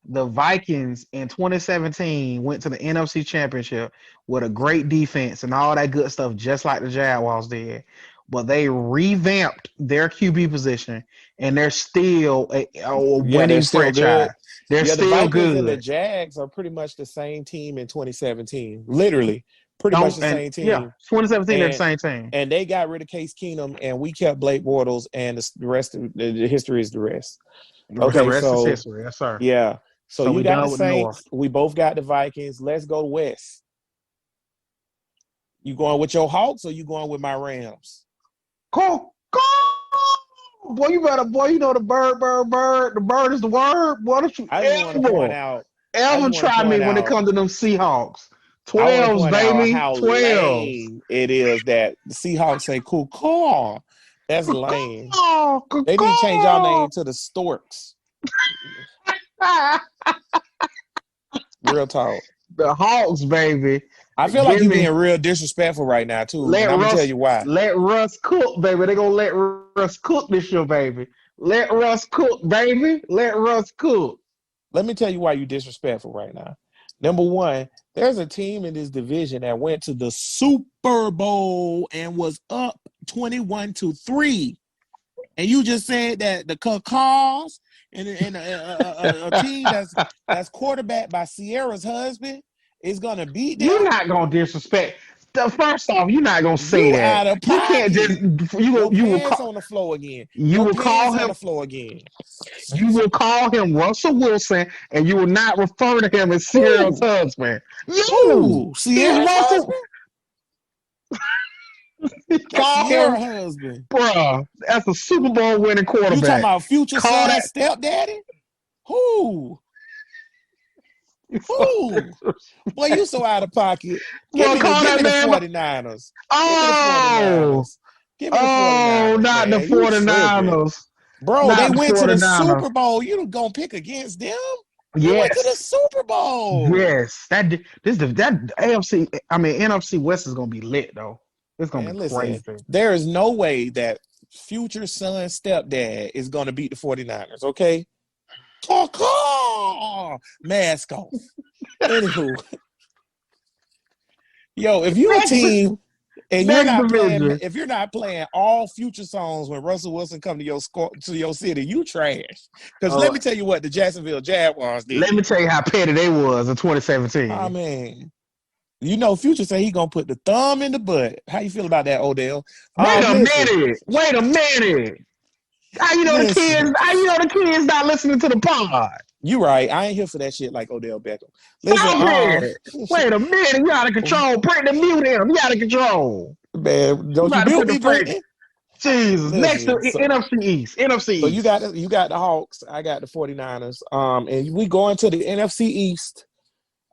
B: the Vikings in 2017 went to the NFC Championship with a great defense and all that good stuff, just like the Jaguars did, but they revamped their QB position and they're still a winning franchise. They're still
A: the Vikings
B: good.
A: And the Jags are pretty much the same team in 2017. Literally. Pretty much the same team.
B: Yeah, 2017 they're the same team.
A: And they got rid of Case Keenum, and we kept Blake Bortles, and the rest of the history is the rest.
B: Okay, the rest is history. Yes, sir.
A: Yeah. So you got the Saints. We both got the Vikings. Let's go west. You going with your Hawks or you going with my Rams?
B: Go! Boy, you know the bird. The bird is the word. Why don't you ever try me when it comes to them Seahawks? 12s, baby.
A: How 12s. It is that the Seahawks say cool. That's lame. They need to change our name to the Storks. Real talk.
B: The Hawks, baby.
A: I feel like you're being real disrespectful right now, too. I'm going to tell you why.
B: Let Russ cook, baby. They're going to let Russ cook this year, baby. Let Russ cook, baby. Let Russ cook.
A: Let me tell you why you're disrespectful right now. Number one, there's a team in this division that went to the Super Bowl and was up 21-3. And you just said that the Cacars and a team that's quarterbacked by Sierra's husband is going to beat them.
B: You're not going to disrespect. First off, you're not going to say that. You can't just you will call
A: on the floor again.
B: You will call him
A: on the floor again.
B: You will call him Russell Wilson, and you will not refer to him as Sierra's husband.
A: Sierra's husband. Sierra's husband,
B: bro. That's a Super Bowl winning quarterback.
A: You talking about future son, stepdaddy? Who? Boy, you so out of pocket. Give me the 49ers. Give me the 49ers.
B: Not the 49ers.
A: Bro, they went to the Super Bowl. You gonna pick against them? You went to the Super Bowl.
B: Yes. NFC West is gonna be lit though. It's gonna be crazy.
A: There is no way that future son stepdad is gonna beat the 49ers, okay? Mask off. Anywho. Yo, if you're a team and you're not playing all future songs when Russell Wilson come to your city, you trash. Because let me tell you what the Jacksonville Jaguars did.
B: Let me tell you how petty they was in 2017.
A: Oh man. You know, Future say he gonna put the thumb in the butt. How you feel about that, Odell?
B: Wait a minute. How you know the kids not listening to the pod?
A: You right. I ain't here for that shit like Odell Beckham. Listen,
B: wait a minute. You out of control. Bring the mute him. You out of control.
A: Man, don't you mute me, Brittany?
B: Jesus. Next to
A: Listen,
B: NFC East. NFC
A: so
B: East.
A: you got the Hawks. I got the 49ers. And we go into the NFC East,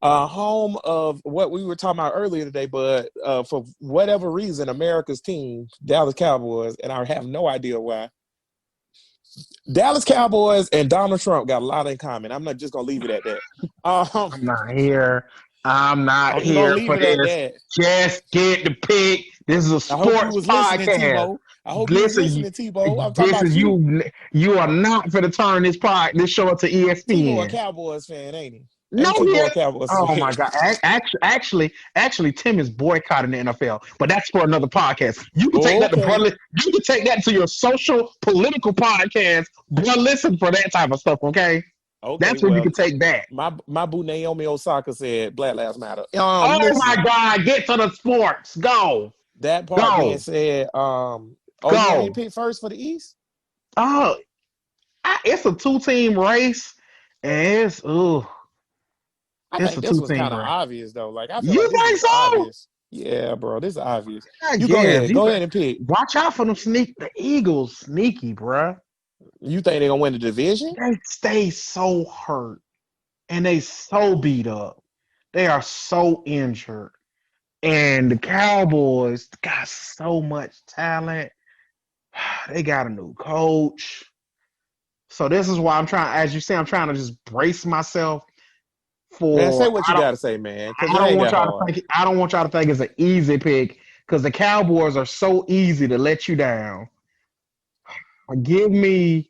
A: home of what we were talking about earlier today, but for whatever reason, America's team, Dallas Cowboys, and I have no idea why. Dallas Cowboys and Donald Trump got a lot in common. I'm not just gonna leave it at that.
B: I'm not here. I'm not
A: I'm gonna
B: here
A: leave
B: for
A: it at
B: this.
A: that.
B: Just get the pick. This is a
A: I hope you
B: sports
A: was listening,
B: podcast.
A: Tebow. I hope you was listening, Tebow. I'm talking
B: This
A: about
B: is
A: you.
B: You are not for to turn this show into
A: Tebow a
B: ESPN.
A: Cowboys fan, ain't he?
B: No,
A: Ain't Tebow
B: yeah.
A: a Cowboys
B: Oh
A: fan?
B: my God! Actually, Tim is boycotting the NFL, but that's for another podcast. You can take that to bro. You can take that to your social political podcast, bro. Listen for that type of stuff, okay? That's where you can take that.
A: My boo Naomi Osaka said Black Lives Matter.
B: Oh my God! Get to the sports. Go.
A: That part being said, you want me to pick first for the East?
B: Oh, it's a 2-team race, and it's
A: I think this was kind of obvious though. Like I feel
B: you
A: like this
B: think
A: is
B: so?
A: Obvious. Yeah, bro, this is obvious. Go ahead and pick.
B: Watch out for them the Eagles, sneaky, bro.
A: You think they're gonna win the division?
B: They stay so hurt, and they so beat up. They are so injured, and the Cowboys got so much talent. They got a new coach, so this is why I'm trying. As you say, I'm trying to just brace myself.
A: Man, say what you gotta say, man. I don't
B: want y'all to think it's an easy pick because the Cowboys are so easy to let you down. Give me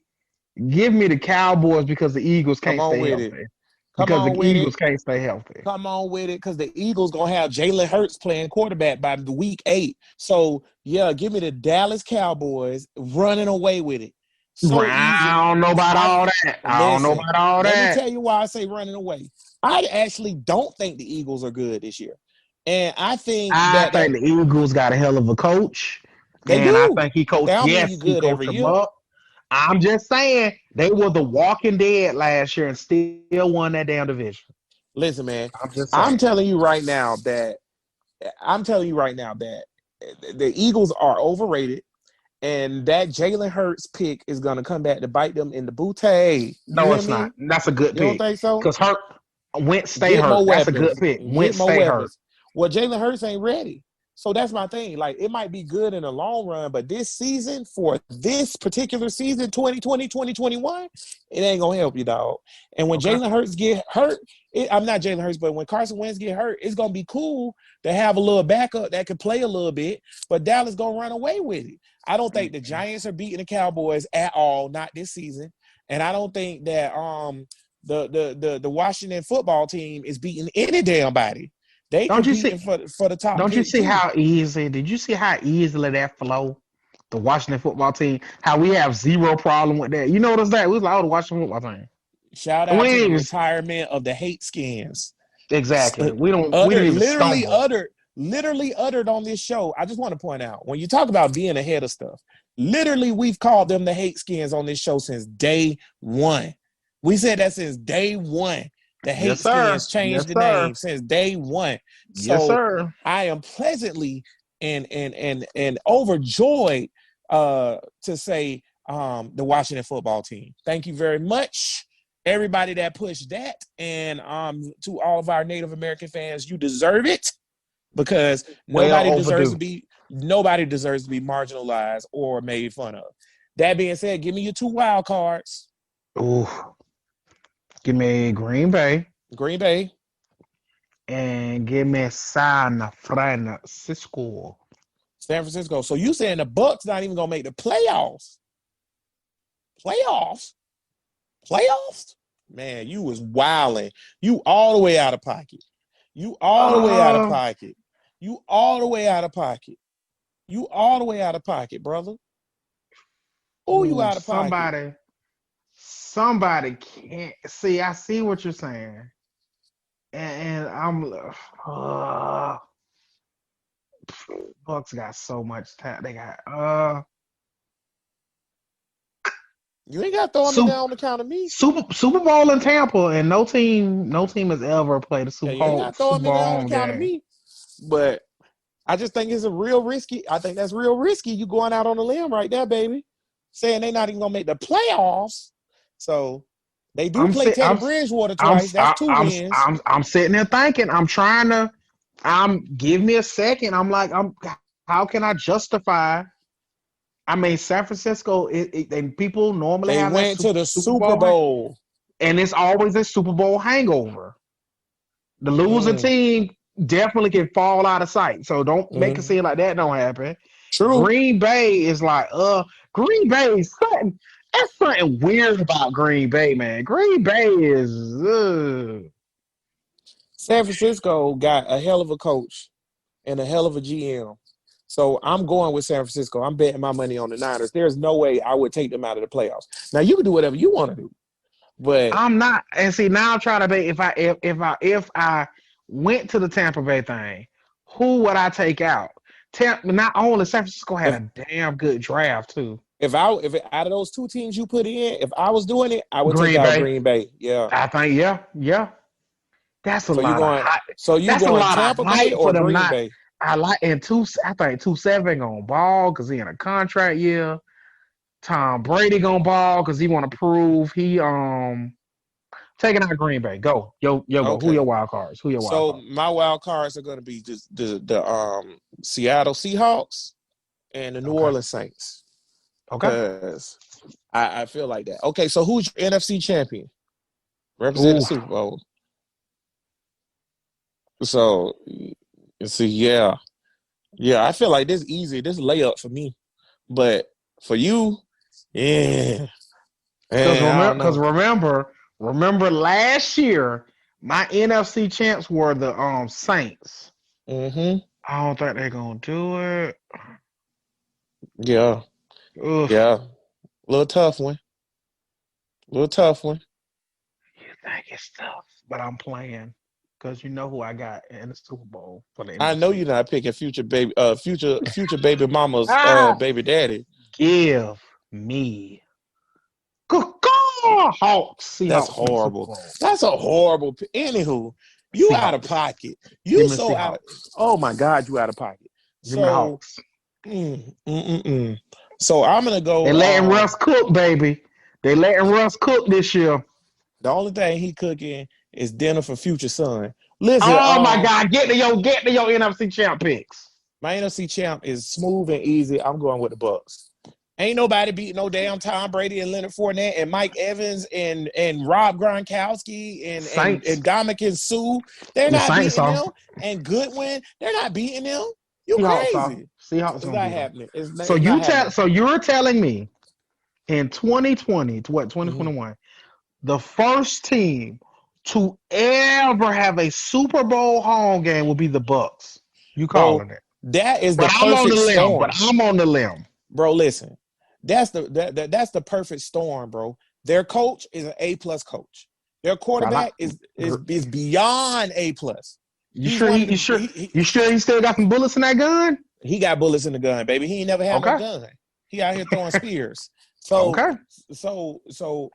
B: the Cowboys because the Eagles can't stay healthy. Can't stay healthy.
A: Come on with it, because the Eagles gonna have Jalen Hurts playing quarterback by the week 8. So yeah, give me the Dallas Cowboys running away with it. So
B: I don't know about all that.
A: Let me tell you why I say running away. I actually don't think the Eagles are good this year. And I think
B: the Eagles got a hell of a coach.
A: They do.
B: I think he coached
A: good every year.
B: Up. I'm just saying they were the Walking Dead last year and still won that damn division.
A: Listen, man, I'm telling you right now that the Eagles are overrated. And that Jalen Hurts pick is going to come back to bite them in the booty.
B: No, it's not. That's a good pick.
A: You don't think so?
B: Because Wentz stay hurt. That's a good pick. Wentz stay hurt.
A: Well, Jalen Hurts ain't ready. So that's my thing. Like, it might be good in the long run, but this season, for this particular season, 2020, 2021, it ain't going to help you, dog. And when Jalen Hurts get hurt, I'm not Jalen Hurts, but when Carson Wentz get hurt, it's going to be cool to have a little backup that could play a little bit, but Dallas going to run away with it. I don't think the Giants are beating the Cowboys at all, not this season. And I don't think that the Washington football team is beating any damn body. They competing for the top.
B: Don't you see how easy? Did you see how easily that flow? The Washington football team, how we have zero problem with that. You notice that? We was like, the Washington football team.
A: Shout out to the retirement of the hate skins.
B: Exactly. We
A: literally uttered on this show. I just want to point out, when you talk about being ahead of stuff, literally we've called them the hate skins on this show since day one. We said that since day one. The hate skins changed the name since day one. So
B: yes, sir.
A: I am pleasantly and overjoyed to say the Washington football team. Thank you very much, everybody that pushed that. And to all of our Native American fans, you deserve it, because nobody deserves to be marginalized or made fun of. That being said, give me your 2 wild cards.
B: Ooh. Give me Green Bay. And give me San Francisco.
A: So you saying the Bucks not even gonna make the playoffs? Playoffs? Man, you was wilding. You all the way out of pocket. You all the way out of pocket, brother. Oh, you out of pocket.
B: Somebody can't see. I see what you're saying, and I'm. Bucks got so much talent. They got.
A: You ain't got to throw them down on the count of me.
B: Super Bowl in Tampa, and no team has ever played a Super Bowl.
A: You ain't got to throw them down on the count of me. But I just think it's a real risky. I think that's real risky. You going out on a limb right there, baby. Saying they're not even gonna make the playoffs. So they do play Teddy Bridgewater twice. That's 2 wins.
B: I'm sitting there thinking. I'm trying to. Give me a second. How can I justify? I mean, San Francisco. And people normally
A: they went to the Super Bowl,
B: and it's always a Super Bowl hangover. The losing team definitely can fall out of sight. So don't make it seem like that don't happen.
A: True.
B: Green Bay is like, Green Bay is something. That's something weird about Green Bay, man. Green Bay is.
A: San Francisco got a hell of a coach and a hell of a GM. So I'm going with San Francisco. I'm betting my money on the Niners. There's no way I would take them out of the playoffs. Now you can do whatever you want to do, but
B: I'm not. And see, now I'm trying to bet if I went to the Tampa Bay thing, who would I take out? Not only San Francisco had a damn good draft too.
A: If out of those 2 teams you put in, if I was doing it, I would take out Green Bay. Yeah,
B: I think yeah. That's a lot.
A: So you going Tampa Bay or Green Bay?
B: I think 2-7 gonna ball because he in a contract year. Tom Brady gonna ball because he want to prove he taking out Green Bay. Go. Yo, go. Who your wild cards?
A: So my wild cards are gonna be just the Seattle Seahawks and the New Orleans Saints.
B: Okay.
A: Because I feel like that. Okay, so who's your NFC champion? Represent the Super Bowl. So, yeah, I feel like this easy. This layup for me, but for you, yeah.
B: Because remember last year, my NFC champs were the Saints.
A: Mm-hmm.
B: I don't think they're gonna do it.
A: Yeah.
B: Ugh.
A: Yeah. Little tough one. You think
B: it's tough, but I'm playing. Because you know who I got in the Super Bowl for the NFC.
A: I know you're not picking future baby mama's baby daddy.
B: Give me Hawks.
A: That's horrible. That's a horrible. Anywho, you out of pocket. You so out. Oh my God, you out of pocket. So, so I'm gonna go.
B: They letting Russ cook, baby. They letting Russ cook this year.
A: The only thing he cooking is dinner for future son. Listen.
B: Oh my God, get to your NFC champ picks.
A: My NFC champ is smooth and easy. I'm going with the Bucks. Ain't nobody beating no damn Tom Brady and Leonard Fournette and Mike Evans and Rob Gronkowski and Ndamukong Suh. They're not beating them. And Goodwin, they're not beating them. You crazy?
B: Seahawks
A: it's not happening.
B: So you're telling me in 2020 to 2021, the first team to ever have a Super Bowl home game will be the Bucks. You calling it?
A: That is the perfect storm.
B: But I'm on the limb,
A: bro. Listen, that's the perfect storm, bro. Their coach is an A+ coach. Their quarterback is beyond A+.
B: You sure he still got some bullets in that gun?
A: He got bullets in the gun, baby. He ain't never had no gun. He out here throwing spears. So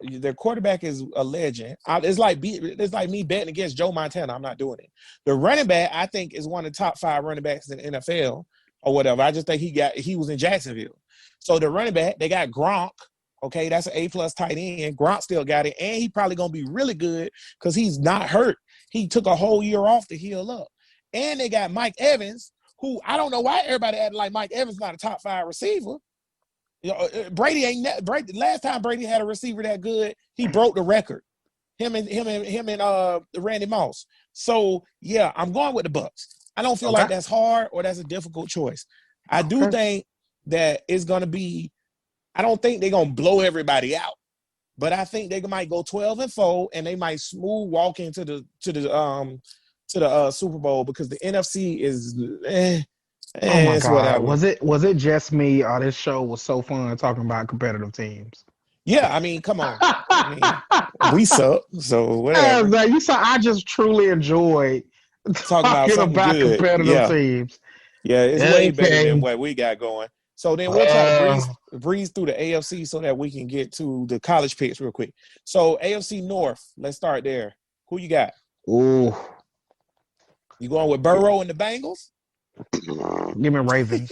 A: their quarterback is a legend. It's like me betting against Joe Montana. I'm not doing it. The running back, I think, is one of the top 5 running backs in the NFL or whatever. I just think he was in Jacksonville. So the running back, they got Gronk. Okay, that's an A+ tight end. Gronk still got it, and he probably gonna be really good because he's not hurt. He took a whole year off to heal up. And they got Mike Evans, who I don't know why everybody acting like Mike Evans not a top 5 receiver. You know, Brady. Last time Brady had a receiver that good, he broke the record. Him and Randy Moss. So yeah, I'm going with the Bucks. I don't feel like that's hard or that's a difficult choice. I do think that it's gonna be. I don't think they're gonna blow everybody out, but I think they might go 12-4 and they might smooth walk into the Super Bowl because the NFC is.
B: Oh my God! Was it just me? Or this show was so fun talking about competitive teams.
A: Yeah, I mean, come on. We suck, so whatever.
B: Yeah, you saw. I just truly enjoyed talking about competitive teams.
A: Yeah, it's way better than what we got going. So then we'll try to breeze through the AFC so that we can get to the college picks real quick. So AFC North, let's start there. Who you got?
B: Ooh,
A: You going with Burrow and the Bengals?
B: Give me Ravens.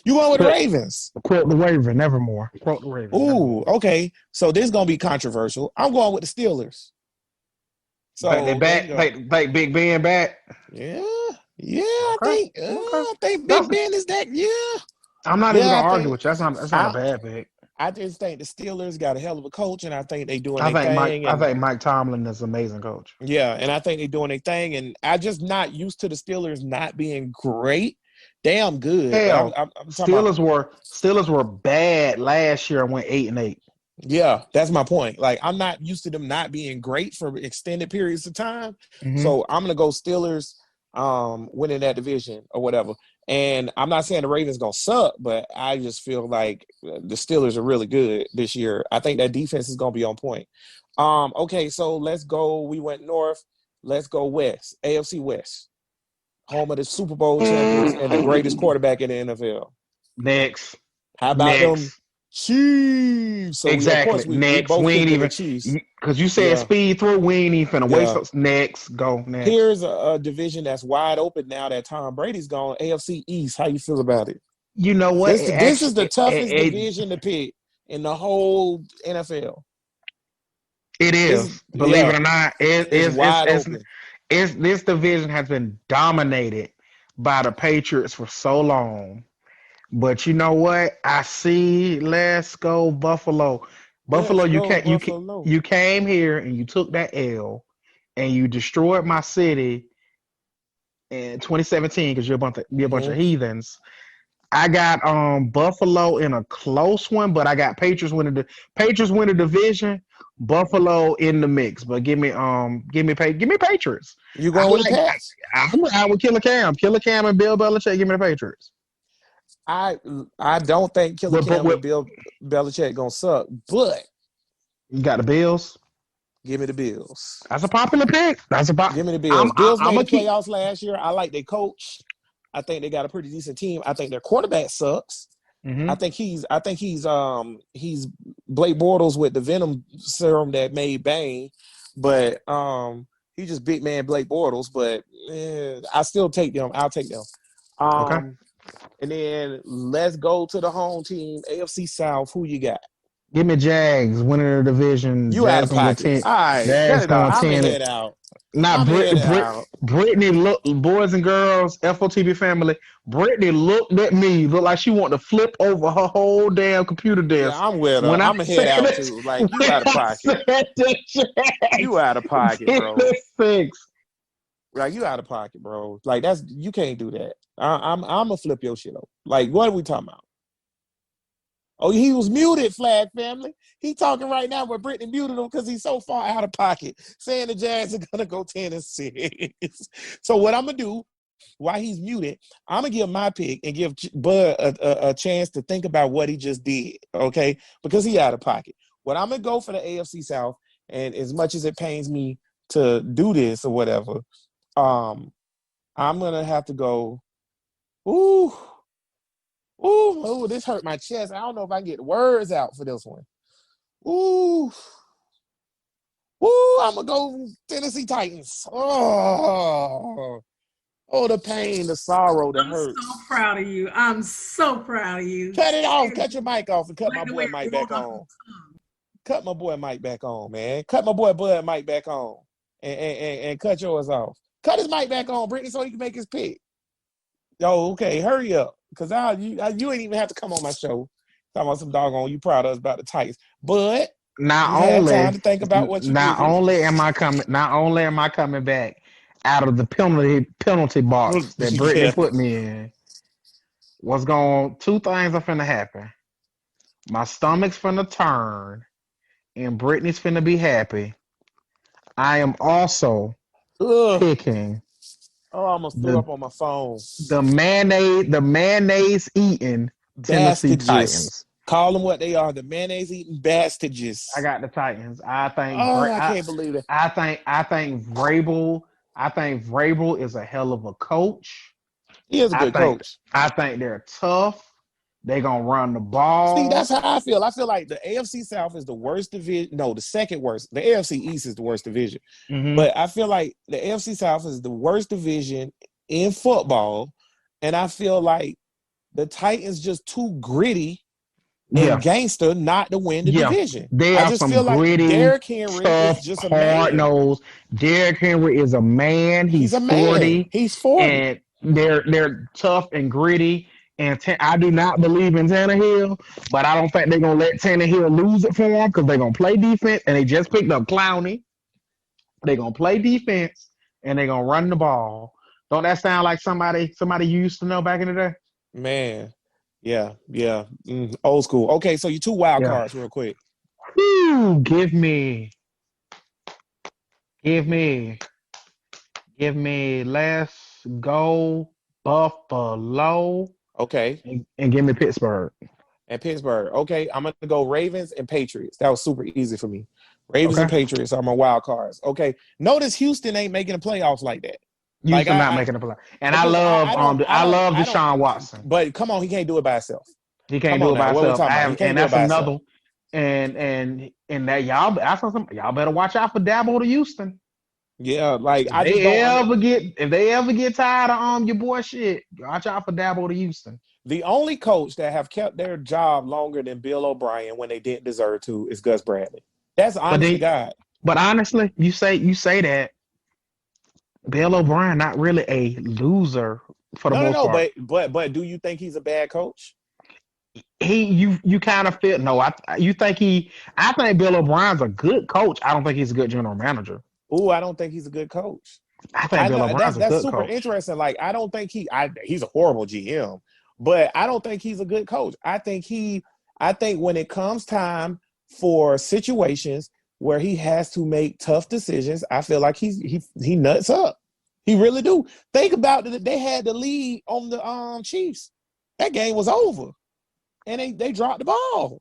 A: You going with the Ravens?
B: Quote the Raven, nevermore. Quote the Ravens.
A: Ooh, okay. So this is gonna be controversial. I'm going with the Steelers. So
B: they Big Ben back.
A: Yeah, okay. I think Big Ben is that. Yeah,
B: I'm not even gonna argue with you. That's not a bad pick.
A: I just think the Steelers got a hell of a coach, and I think they doing their thing.
B: I think Mike Tomlin is an amazing coach.
A: Yeah, and I think they're doing their thing, and I'm just not used to the Steelers not being great. Damn good.
B: Hell, Steelers were bad last year and went 8-8.
A: Yeah, that's my point. Like, I'm not used to them not being great for extended periods of time.
B: Mm-hmm.
A: So I'm gonna go Steelers winning that division or whatever. And I'm not saying the Ravens gonna suck, but I just feel like the Steelers are really good this year. I think that defense is gonna be on point. Okay, so let's go. We went north. Let's go west. AFC West, home of the Super Bowl champions and the greatest quarterback in the NFL.
B: Next.
A: How about them Chiefs? So
B: exactly. We ain't even because you said speed through. We ain't even finna waste. Next, go next.
A: Here's a division that's wide open now that Tom Brady's gone. AFC East. How you feel about it?
B: You know what?
A: This is the toughest division to pick in the whole NFL.
B: It is. Believe it or not, it's wide open. This division has been dominated by the Patriots for so long. But you know what? I see. Let's go Buffalo. Buffalo, you came here and you took that L and you destroyed my city in 2017 because you're a bunch of heathens. I got Buffalo in a close one, but I got Patriots win the division. Buffalo in the mix, but give me Patriots.
A: You going with the Pats?
B: I would Killer Cam and Bill Belichick. Give me the Patriots.
A: I don't think Killer Cam and Bill Belichick gonna suck, but
B: you got the Bills.
A: Give me the Bills.
B: That's a popular pick.
A: Give me the Bills. Bills made the playoffs last year. I like their coach. I think they got a pretty decent team. I think their quarterback sucks. Mm-hmm. I think he's Blake Bortles with the venom serum that made Bane, but he's just big man Blake Bortles. But I still take them. I'll take them.
B: Okay.
A: And then let's go to the home team, AFC South. Who you got?
B: Give me Jags winning the division.
A: You out of pocket. All right,
B: Jags
A: I'm gonna head out.
B: Not Brittany look, boys and girls, FOTB family. Brittany looked at me, looked like she wanted to flip over her whole damn computer desk.
A: Yeah, I'm with her. I'm gonna head out too. Like, you out of pocket. You out of pocket, bro. Like, you out of pocket, bro. Like, you can't do that. I'm gonna flip your shit up. Like, what are we talking about? Oh, he was muted, Flag family. He talking right now, but Brittany muted him because he's so far out of pocket, saying the Jags are gonna go 10-6. So what I'm gonna do while he's muted, I'm gonna give my pick and give Bud a chance to think about what he just did, okay? Because he out of pocket. What I'm gonna go for the AFC South, and as much as it pains me to do this or whatever, I'm gonna have to go. Ooh, this hurt my chest. I don't know if I can get words out for this one. Ooh, I'm going to go Tennessee Titans. Oh, the pain, the sorrow, the hurt.
C: I'm so proud of you. I'm so proud of you.
A: Cut it off. Cut your mic off and cut my boy Mike back on. Cut my boy Mike back on, man. Cut my boy Bud Mike back on. And cut yours off. Cut his mic back on, Brittany, so he can make his pick. Yo, okay, hurry up. Because you ain't even have to come on my show talking about some doggone you proud of us about the Titans. But
B: not only
A: time to think about what you
B: only am I coming back out of the penalty box that Brittany put me in. Two things are finna happen. My stomach's finna turn and Brittany's finna be happy. I am also picking.
A: Oh, I almost threw up on my phone.
B: The mayonnaise eating Tennessee Titans.
A: Call them what they are, the mayonnaise eating bastages.
B: I got the Titans. I
A: can't believe it.
B: I think Vrabel is a hell of a coach.
A: He is a good coach.
B: I think they're tough. They're going to run the ball.
A: See, that's how I feel. I feel like the AFC South is the worst division. No, the second worst. The AFC East is the worst division. Mm-hmm. But I feel like the AFC South is the worst division in football. and I feel like the Titans just too gritty and gangster not to win the division.
B: They
A: I
B: are
A: just
B: some
A: feel like
B: gritty,
A: Derrick Henry
B: tough,
A: is just a
B: hard
A: man.
B: nose. Derrick Henry is a man. He's
A: a
B: 40.
A: man. He's 40.
B: And they're tough and gritty. And I do not believe in Tannehill, but I don't think they're going to let Tannehill lose it for him because they're going to play defense. And they just picked up Clowney. They're going to play defense, and they're going to run the ball. Don't that sound like somebody you used to know back in the day?
A: Man. Yeah. Old school. Okay, so your 2 wild cards real quick.
B: Woo, give me. Let's go Buffalo.
A: Okay.
B: And give me Pittsburgh.
A: And Pittsburgh. Okay, I'm going to go Ravens and Patriots. That was super easy for me. Ravens and Patriots are my wild cards. Okay. Notice Houston ain't making the playoffs like that.
B: Houston not making the playoffs. And I love Deshaun Watson.
A: But come on, he can't do it by himself.
B: He can't do it by himself. And that's another. And that y'all better watch out for Dabo to Houston.
A: Yeah, like
B: if they ever get tired of your boy shit, watch out for Dabo to Houston.
A: The only coach that have kept their job longer than Bill O'Brien when they didn't deserve to is Gus Bradley. That's honest to God.
B: But honestly, you say that Bill O'Brien not really a loser for the most part.
A: But do you think he's a bad coach?
B: You kind of feel I think Bill O'Brien's a good coach. I don't think he's a good general manager.
A: Ooh, I don't think he's a good coach.
B: I think Bill O'Brien's a good coach. That's
A: super interesting. Like, I don't think he's a horrible GM, but I don't think he's a good coach. I think when it comes time for situations where he has to make tough decisions, I feel like he nuts up. He really do. Think about it. They had the lead on the Chiefs. That game was over. And they dropped the ball.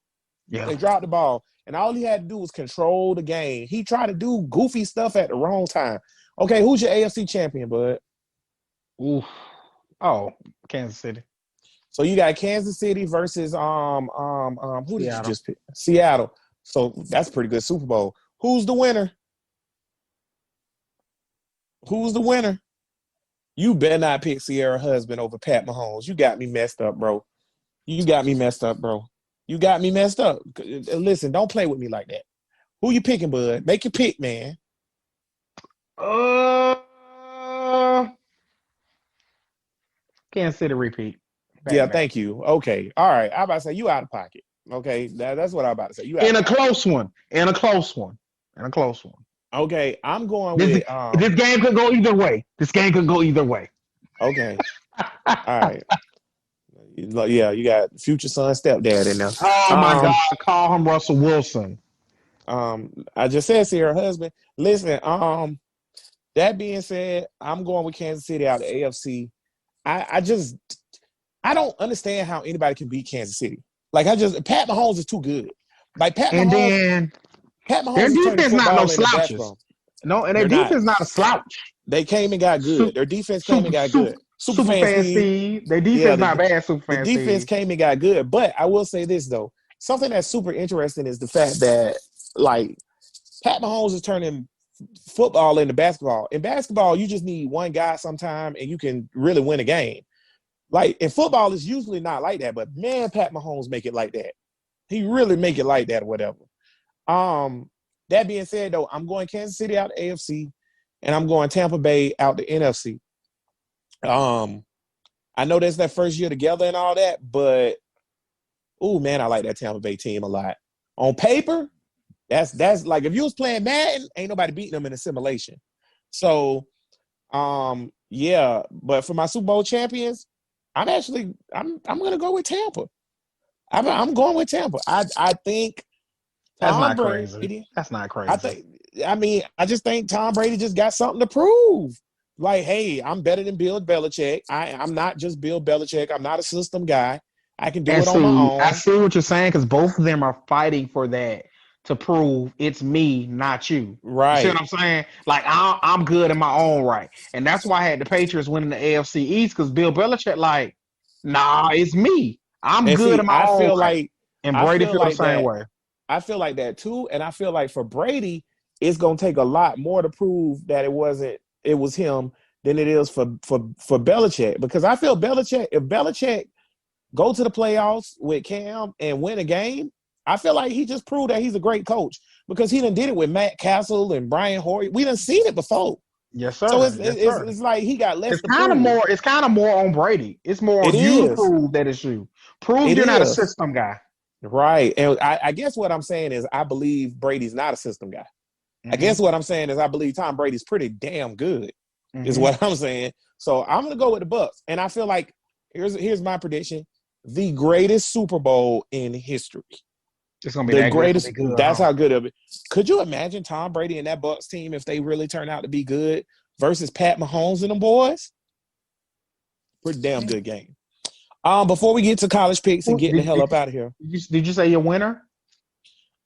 B: Yeah.
A: They dropped the ball. And all he had to do was control the game. He tried to do goofy stuff at the wrong time. Okay, who's your AFC champion, bud?
B: Ooh. Oh, Kansas City.
A: So you got Kansas City versus who did you just pick? Seattle. So that's a pretty good Super Bowl. Who's the winner? You better not pick Sierra Husband over Pat Mahomes. You got me messed up, bro. Listen, don't play with me like that. Who you picking, bud? Make your pick, man.
B: Kansas City repeat.
A: Thank you. Okay. All right. I'm about to say you out of pocket. Okay. That's what I'm about to say. You out
B: in a close one.
A: Okay. I'm going with
B: this game could go either way.
A: Okay. All right. Yeah, you got future son stepdad in there.
B: Oh my God, call him Russell Wilson.
A: I just said Sierra Husband. Listen, that being said, I'm going with Kansas City out of the AFC. I don't understand how anybody can beat Kansas City. Like Pat Mahomes is too good. Like Pat Mahomes
B: their defense not no slouches. No, and their defense not a slouch.
A: They came and got good. Their defense came and got good.
B: Super fan Steve. Their defense not bad. Super fan
A: Steve. The defense came and got good. But I will say this though, something that's super interesting is the fact that like Pat Mahomes is turning football into basketball. In basketball, you just need one guy sometime and you can really win a game. Like in football, it's usually not like that. But man, Pat Mahomes make it like that. He really make it like that or whatever. That being said though, I'm going Kansas City out the AFC and I'm going Tampa Bay out the NFC. I know that's that first year together and all that, but ooh, man, I like that Tampa Bay team a lot. On paper, that's like if you was playing Madden, ain't nobody beating them in a simulation. So, yeah, but for my Super Bowl champions, I'm gonna go with Tampa. I'm going with Tampa. I think
B: that's not crazy. That's not crazy.
A: I just think Tom Brady just got something to prove. Like, hey, I'm better than Bill Belichick. I'm not just Bill Belichick. I'm not a system guy. I can do it on my own.
B: I see what you're saying because both of them are fighting for that to prove it's me, not you.
A: Right.
B: You see what I'm saying? Like, I'm good in my own right. And that's why I had the Patriots winning the AFC East because Bill Belichick like, nah, it's me. I'm good in my own right. And Brady feels the same way.
A: I feel like that too. And I feel like for Brady, it's going to take a lot more to prove that it was him than it is for Belichick, because I feel if Belichick go to the playoffs with Cam and win a game, I feel like he just proved that he's a great coach, because he done did it with Matt Castle and Brian Hoyer. We done seen it before.
B: Yes, sir.
A: So it's like he got less.
B: It's kind of more. It's kind of more on Brady. It's more of you to prove that it's you. Prove you're not a system guy.
A: Right. And I guess what I'm saying is I believe Brady's not a system guy. I guess what I'm saying is I believe Tom Brady's pretty damn good, is what I'm saying. So I'm gonna go with the Bucs, and I feel like here's my prediction: the greatest Super Bowl in history.
B: It's gonna be the greatest.
A: That's how good of it. Could you imagine Tom Brady and that Bucs team if they really turn out to be good versus Pat Mahomes and them boys? Pretty damn good game. Before we get to college picks and getting the hell up out of here.
B: Did you say your winner?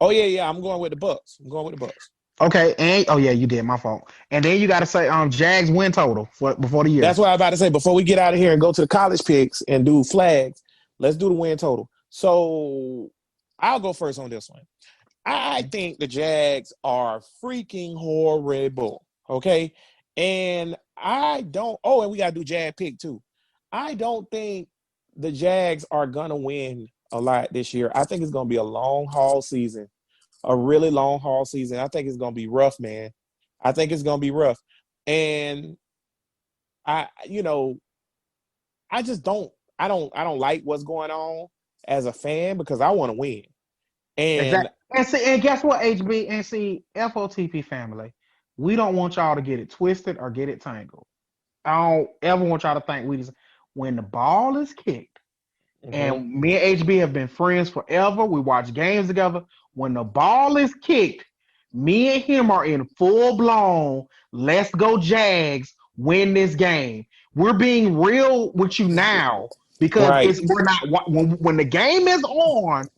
A: Oh yeah. I'm going with the Bucs.
B: Okay, and you did. My fault. And then you got to say Jags win total before the year.
A: That's what I'm about to say. Before we get out of here and go to the college picks and do flags, let's do the win total. So I'll go first on this one. I think the Jags are freaking horrible. Okay, and and we got to do Jag pick too. I don't think the Jags are gonna win a lot this year. I think it's gonna be a long haul season. A really long haul season. I think it's gonna be rough, man. I think it's gonna be rough, and I just don't like what's going on as a fan, because I want to win. And
B: and guess what, HB and see FOTP family, we don't want y'all to get it twisted or get it tangled. I don't ever want y'all to think when the ball is kicked, and me and HB have been friends forever. We watch games together. When the ball is kicked, me and him are in full blown, let's go Jags, win this game. We're being real with you now, because we're not when the game is on,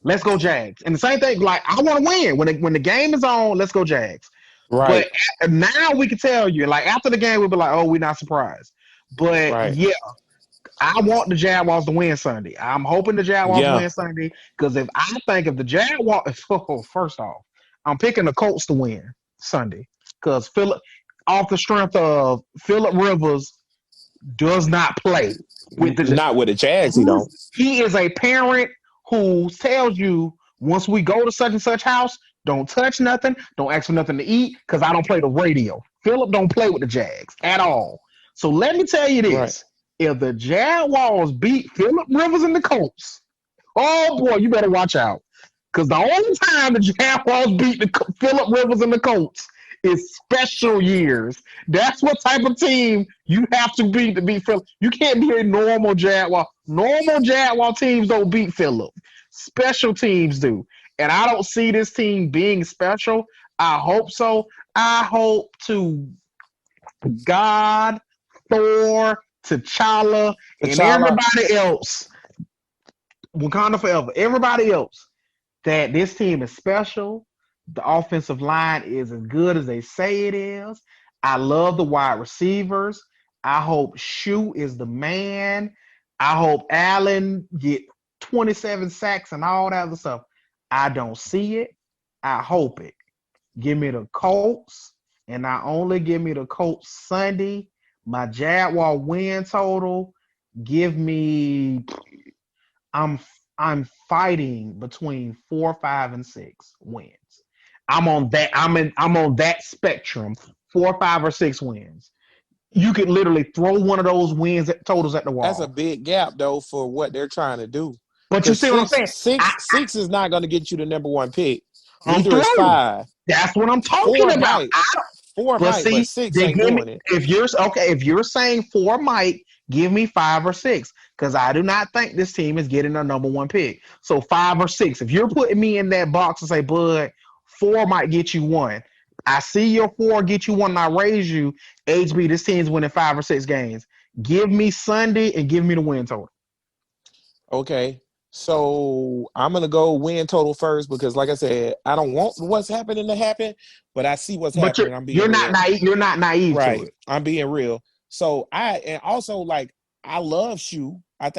B: let's go Jags. And the same thing, like I want to win. When the game is on, let's go Jags.
A: Right.
B: But now we can tell you, like after the game, we'll be like, oh, we're not surprised. But yeah, I want the Jaguars to win Sunday. I'm hoping the Jaguars win Sunday, because if the Jaguars, first off, I'm picking the Colts to win Sunday, because off the strength of Phillip Rivers does not play with
A: the Jags. He don't.
B: He is a parent who tells you, once we go to such and such house, don't touch nothing, don't ask for nothing to eat, because I don't play the radio. Phillip don't play with the Jags at all. So let me tell you this. Right. If the Jaguars beat Phillip Rivers and the Colts, oh boy, you better watch out. Because the only time the Jaguars beat Phillip Rivers and the Colts is special years. That's what type of team you have to beat Phillip. You can't be a normal Jaguar. Normal Jaguar teams don't beat Phillip. Special teams do. And I don't see this team being special. I hope so. I hope to God, Thor, T'Challa, and everybody else, Wakanda forever, everybody else, that this team is special. The offensive line is as good as they say it is. I love the wide receivers. I hope Shu is the man. I hope Allen get 27 sacks and all that other stuff. I don't see it. I hope it. Give me the Colts, and not only give me the Colts Sunday, my Jaguar win total, give me, I'm fighting between 4, 5, and 6 wins. I'm on that. I'm on that spectrum. 4, 5, or 6 wins. You could literally throw one of those wins totals at the wall.
A: That's a big gap though for what they're trying to do.
B: But you see what I'm saying?
A: Six is not going to get you the number one pick. Either it's 5.
B: That's what I'm talking about.
A: 4 might, but 6 ain't doing it.
B: If you're saying 4 might, give me 5 or 6, because I do not think this team is getting a number one pick. So 5 or 6. If you're putting me in that box and say, Bud, 4 might get you 1. I see your 4 get you 1, and I raise you. HB, this team's winning 5 or 6 games. Give me Sunday and give me the win total.
A: Okay. So I'm going to go win total first, because like I said, I don't want what's happening to happen, but I see what's happening.
B: You're not naive
A: right.
B: to it.
A: I'm being real. So I love Shu. I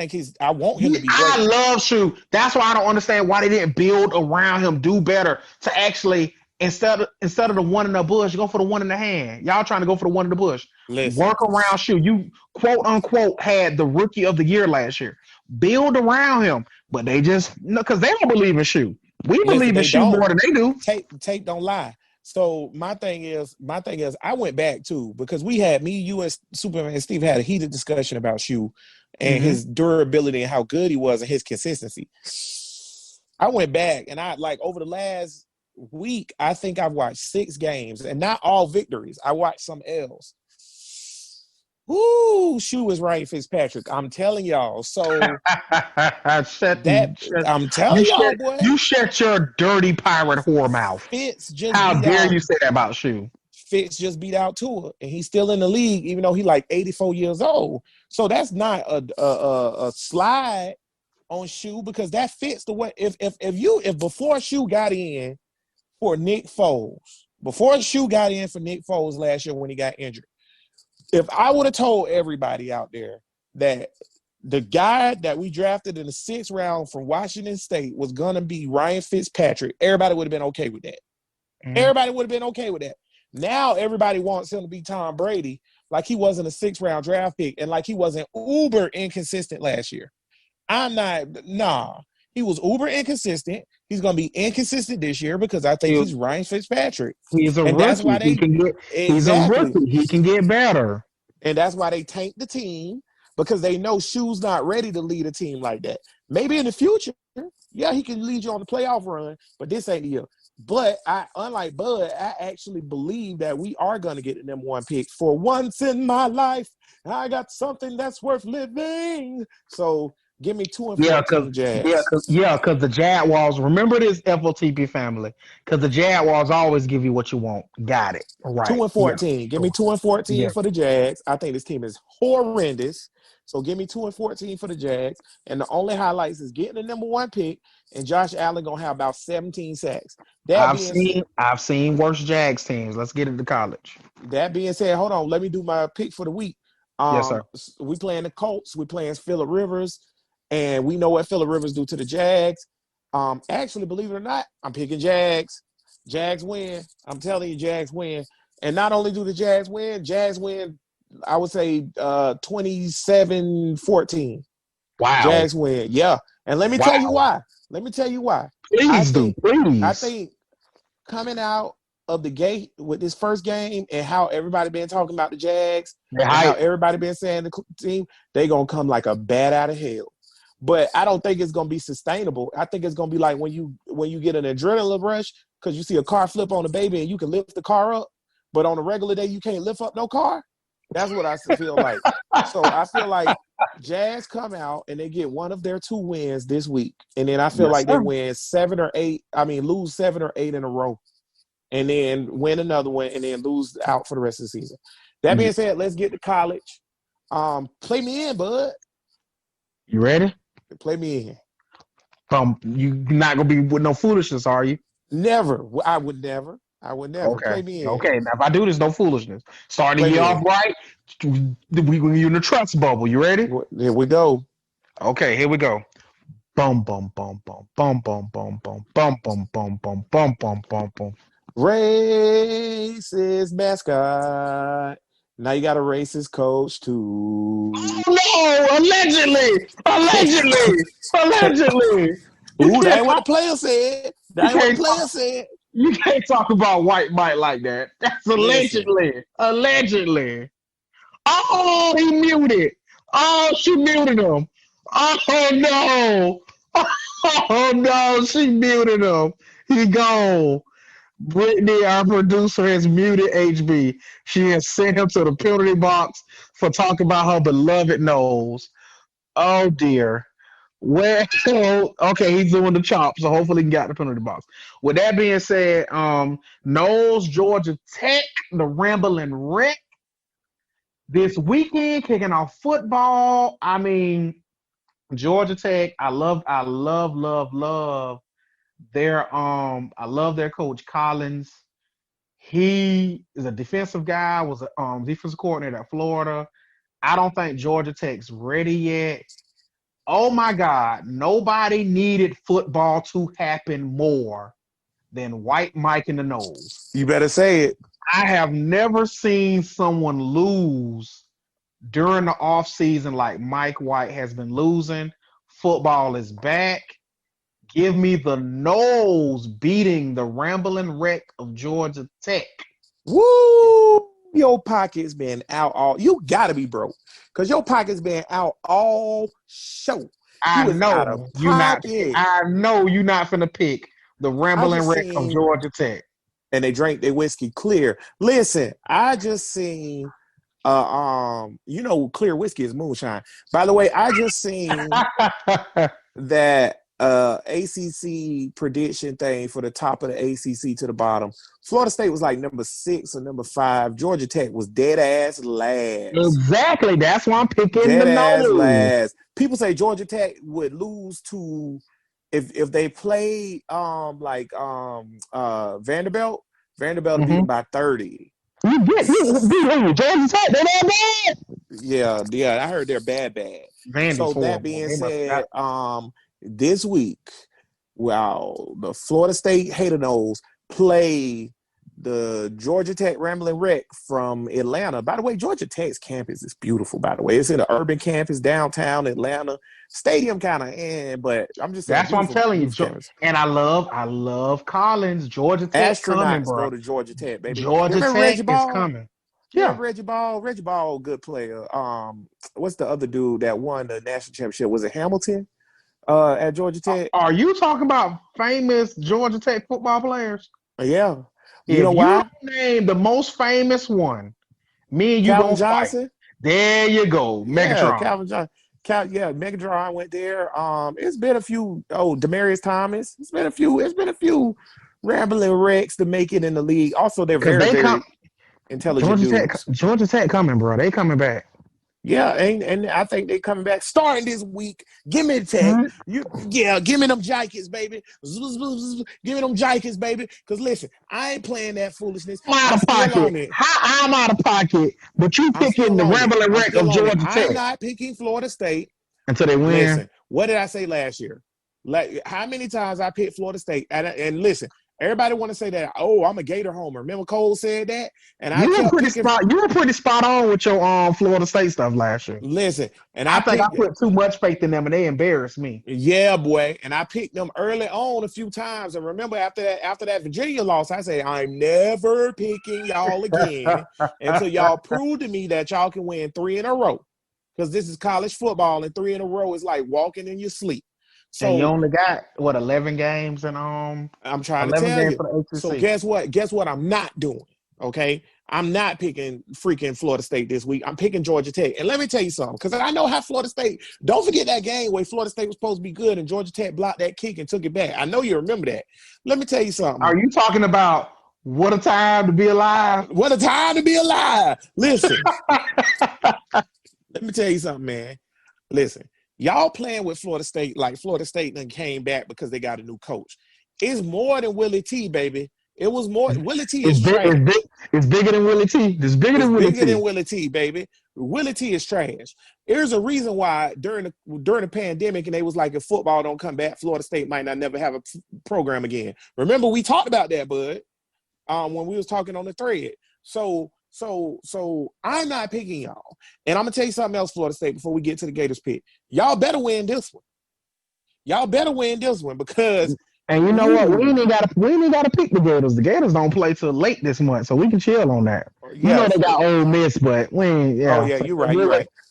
A: want him to be great.
B: I love Shu. That's why I don't understand why they didn't build around him, do better to actually Instead of the one in the bush, go for the one in the hand. Y'all trying to go for the one in the bush.
A: Listen.
B: Work around Shu. You quote unquote had the rookie of the year last year. Build around him, but they just because they don't believe in Shu. We believe in Shu more than they do.
A: Tape don't lie. So my thing is, I went back too because we had you and Superman and Steve had a heated discussion about Shu and his durability and how good he was and his consistency. I went back and I over the last week, I think I've watched 6 games and not all victories. I watched some L's. Woo, Shu is Ryan Fitzpatrick. I'm telling y'all. So I'm telling y'all, boy.
B: You shut your dirty pirate whore mouth. How dare you say that about Shu?
A: Fitz just beat out Tua, and he's still in the league, even though he's 84 years old. So that's not a slide on Shu because that fits the way. If before Shu got in for Nick Foles, last year when he got injured, if I would have told everybody out there that the guy that we drafted in the 6th round from Washington State was going to be Ryan Fitzpatrick, everybody would have been okay with that. Everybody would have been okay with that. Now everybody wants him to be Tom Brady, like he wasn't a 6th round draft pick and like he wasn't uber inconsistent last year. He was uber inconsistent. He's going to be inconsistent this year because I think he's Ryan Fitzpatrick.
B: He's a rookie. That's why he's a rookie. He can get better.
A: And that's why they tanked the team because they know Shu's not ready to lead a team like that. Maybe in the future, he can lead you on the playoff run, but this ain't the year. But unlike Bud, I actually believe that we are going to get the number 1 pick. For once in my life, I got something that's worth living. So give me 2 and 14 Jags.
B: Because the Jaguars, remember this FOTP family, because the Jaguars always give you what you want. Got it. Right.
A: 2 and 14. Yeah. Give me 2 and 14 for the Jags. I think this team is horrendous. So give me 2 and 14 for the Jags. And the only highlights is getting the number 1 pick and Josh Allen going to have about 17 sacks.
B: I've seen worse Jags teams. Let's get into college.
A: That being said, hold on. Let me do my pick for the week.
B: Yes, sir.
A: We playing the Colts. We playing Phillip Rivers. And we know what Phillip Rivers do to the Jags. Actually, believe it or not, I'm picking Jags. Jags win. I'm telling you, Jags win. And not only do the Jags win, I would say 27-14.
B: Wow.
A: Jags win. Yeah. And let me tell you why.
B: Please.
A: I think coming out of the gate with this first game and how everybody been talking about the Jags and how everybody been saying the team, they going to come like a bat out of hell. But I don't think it's going to be sustainable. I think it's going to be like when you get an adrenaline rush because you see a car flip on a baby and you can lift the car up, but on a regular day you can't lift up no car. That's what I feel like. So I feel like Jazz come out and they get one of their 2 wins this week. And then I feel like they win 7 or 8. I mean, lose 7 or 8 in a row. And then win another one and then lose out for the rest of the season. That being said, let's get to college. Play me in, bud.
B: You ready?
A: Play me in.
B: You're not going to be with no foolishness, are you?
A: Never. I would never.
B: Okay.
A: Play me in.
B: Okay, now if I do this, no foolishness. Starting you off right, you're in the trust bubble. You ready?
A: Here we go.
B: Okay, here we go. Bum bum bum bum bum bum bum bum bum bum bum bum bum bum bum bum.
A: Racist mascot. Now you got a racist coach too.
B: Oh no! Allegedly.
A: Ooh, that ain't what the player said.
B: You can't talk about white Mike like that. That's allegedly. Allegedly. Oh, he muted. Oh, she muted him. Oh no. Oh no, she muted him. He gone. Brittany, our producer, has muted HB. She has sent him to the penalty box for talking about her beloved Knowles. Oh dear. Well, okay, he's doing the chop, so hopefully he can get the penalty box. With that being said, Knowles, Georgia Tech, the Rambling Wreck. This weekend, kicking off football. I mean, Georgia Tech, I love their I love their coach Collins. He is a defensive guy, was a defensive coordinator at Florida. I don't think Georgia Tech's ready yet. Oh my God, nobody needed football to happen more than White Mike in the nose.
A: You better say it.
B: I have never seen someone lose during the offseason like Mike White has been losing. Football is back. Give me the nose beating the Rambling Wreck of Georgia Tech.
A: Woo! Your pocket's been out all. You gotta be broke because your pocket's been out all show.
B: I know you're not finna pick the Rambling Wreck of Georgia Tech.
A: And they drank their whiskey clear. Listen, I just seen clear whiskey is moonshine. By the way, I just seen that ACC prediction thing for the top of the ACC to the bottom. Florida State was like number 6 or number 5. Georgia Tech was dead ass last.
B: Exactly. That's why I'm picking the nose.
A: Last. People say Georgia Tech would lose to if they played Vanderbilt. Vanderbilt beat them by 30.
B: You beat Georgia Tech. They're that bad.
A: Yeah. I heard they're bad. So that being said, this week, the Florida State Hater Nose play the Georgia Tech Rambling Wreck from Atlanta. By the way, Georgia Tech's campus is beautiful, by the way. It's in an urban campus, downtown Atlanta. Stadium kind of but I'm just saying.
B: That's what I'm telling you. And I love Collins. Georgia Tech's coming, bro.
A: Go to Georgia Tech, baby.
B: Georgia Tech is coming.
A: Yeah, Reggie Ball, good player. What's the other dude that won the national championship? Was it Hamilton? At Georgia Tech.
B: Are you talking about famous Georgia Tech football players?
A: Yeah.
B: You know why? Name the most famous one. Me and you
A: Calvin Johnson.
B: Fight. There you go. Megatron.
A: Calvin Johnson. Megatron went there. It's been a few. Demarius Thomas. It's been a few Rambling Wrecks to make it in the league. Also, they're very intelligent dudes.
B: Georgia Tech coming, bro. They coming back.
A: Yeah, and I think they coming back starting this week. Give me the Tech. Give me them Jikers, baby. Give me them Jikers, baby. Because listen, I ain't playing that foolishness.
B: I'm out of pocket. I'm out of pocket. But you picking the Rambling Wreck of Georgia Tech.
A: I'm not picking Florida State
B: until they win.
A: Listen, what did I say last year? Like how many times I picked Florida State? And listen. Everybody want to say that. I'm a Gator homer. Remember Cole said that, and
B: you were pretty spot on with your Florida State stuff last year.
A: Listen, and
B: I think I put too much faith in them, and they embarrassed me.
A: Yeah, boy. And I picked them early on a few times, and remember after that Virginia loss, I said I'm never picking y'all again until y'all prove to me that y'all can win 3 in a row. Because this is college football, and 3 in a row is like walking in your sleep.
B: So and you only got 11 games and I'm
A: trying to tell you. So guess what? Guess what I'm not doing. Okay. I'm not picking freaking Florida State this week. I'm picking Georgia Tech. And let me tell you something, because I know how Florida State, don't forget that game where Florida State was supposed to be good and Georgia Tech blocked that kick and took it back. I know you remember that. Let me tell you something.
B: Are you talking about what a time to be alive?
A: What a time to be alive. Listen. Let me tell you something, man. Listen. Y'all playing with Florida State like Florida State then came back because they got a new coach. It's more than Willie T, baby. It was more. Willie T is trash.
B: It's bigger than Willie T. It's bigger than
A: Willie T, baby. Willie T is trash. There's a reason why during the pandemic, and they was like, if football don't come back, Florida State might not never have a program again. Remember, we talked about that, bud, when we was talking on the thread. So I'm not picking y'all. And I'm gonna tell you something else, Florida State, before we get to the Gators pick. Y'all better win this one. Because
B: and you know what? We ain't gotta pick the Gators. The Gators don't play till late this month, so we can chill on that. You know they got Ole Miss, but we ain't. Yeah.
A: Oh yeah, you're right.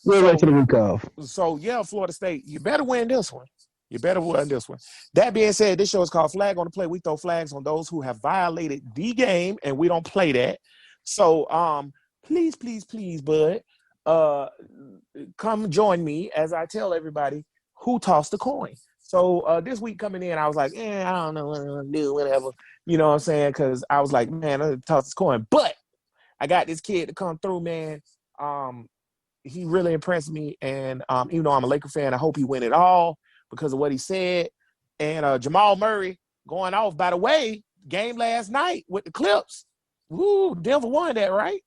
B: We'll wait to the week of.
A: So yeah, Florida State, you better win this one. That being said, this show is called Flag on the Play. We throw flags on those who have violated the game, and we don't play that. So please, bud, come join me as I tell everybody who tossed the coin. So this week coming in, I was like, I don't know what I'm going to do, whatever. You know what I'm saying? Because I was like, man, I tossed this coin. But I got this kid to come through, man. He really impressed me. And even though I'm a Laker fan, I hope he win it all because of what he said. And Jamal Murray going off. By the way, game last night with the Clips. Woo, Denver won that, right?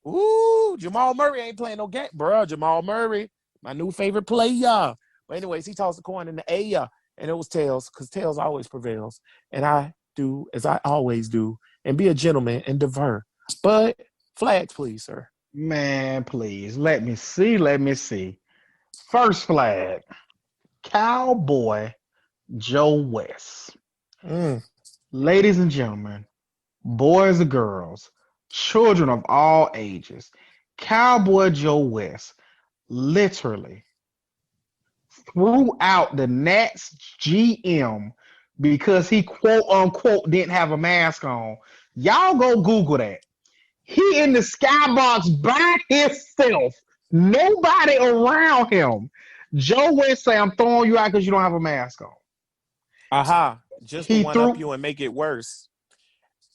A: Woo, Jamal Murray ain't playing no game. Bro, Jamal Murray, my new favorite player. But anyways, he tossed the coin in the air, and it was tails, because tails always prevails. And I do as I always do and be a gentleman and divert. But flags, please, sir.
B: Man, please. Let me see. First flag, Cowboy Joe West. Ladies and gentlemen, boys and girls, children of all ages, Cowboy Joe West literally threw out the Nats GM because he quote unquote didn't have a mask on. Y'all go Google that. He in the skybox by himself. Nobody around him. Joe West say, I'm throwing you out because you don't have a mask on.
A: Aha. Just to one up you and make it worse.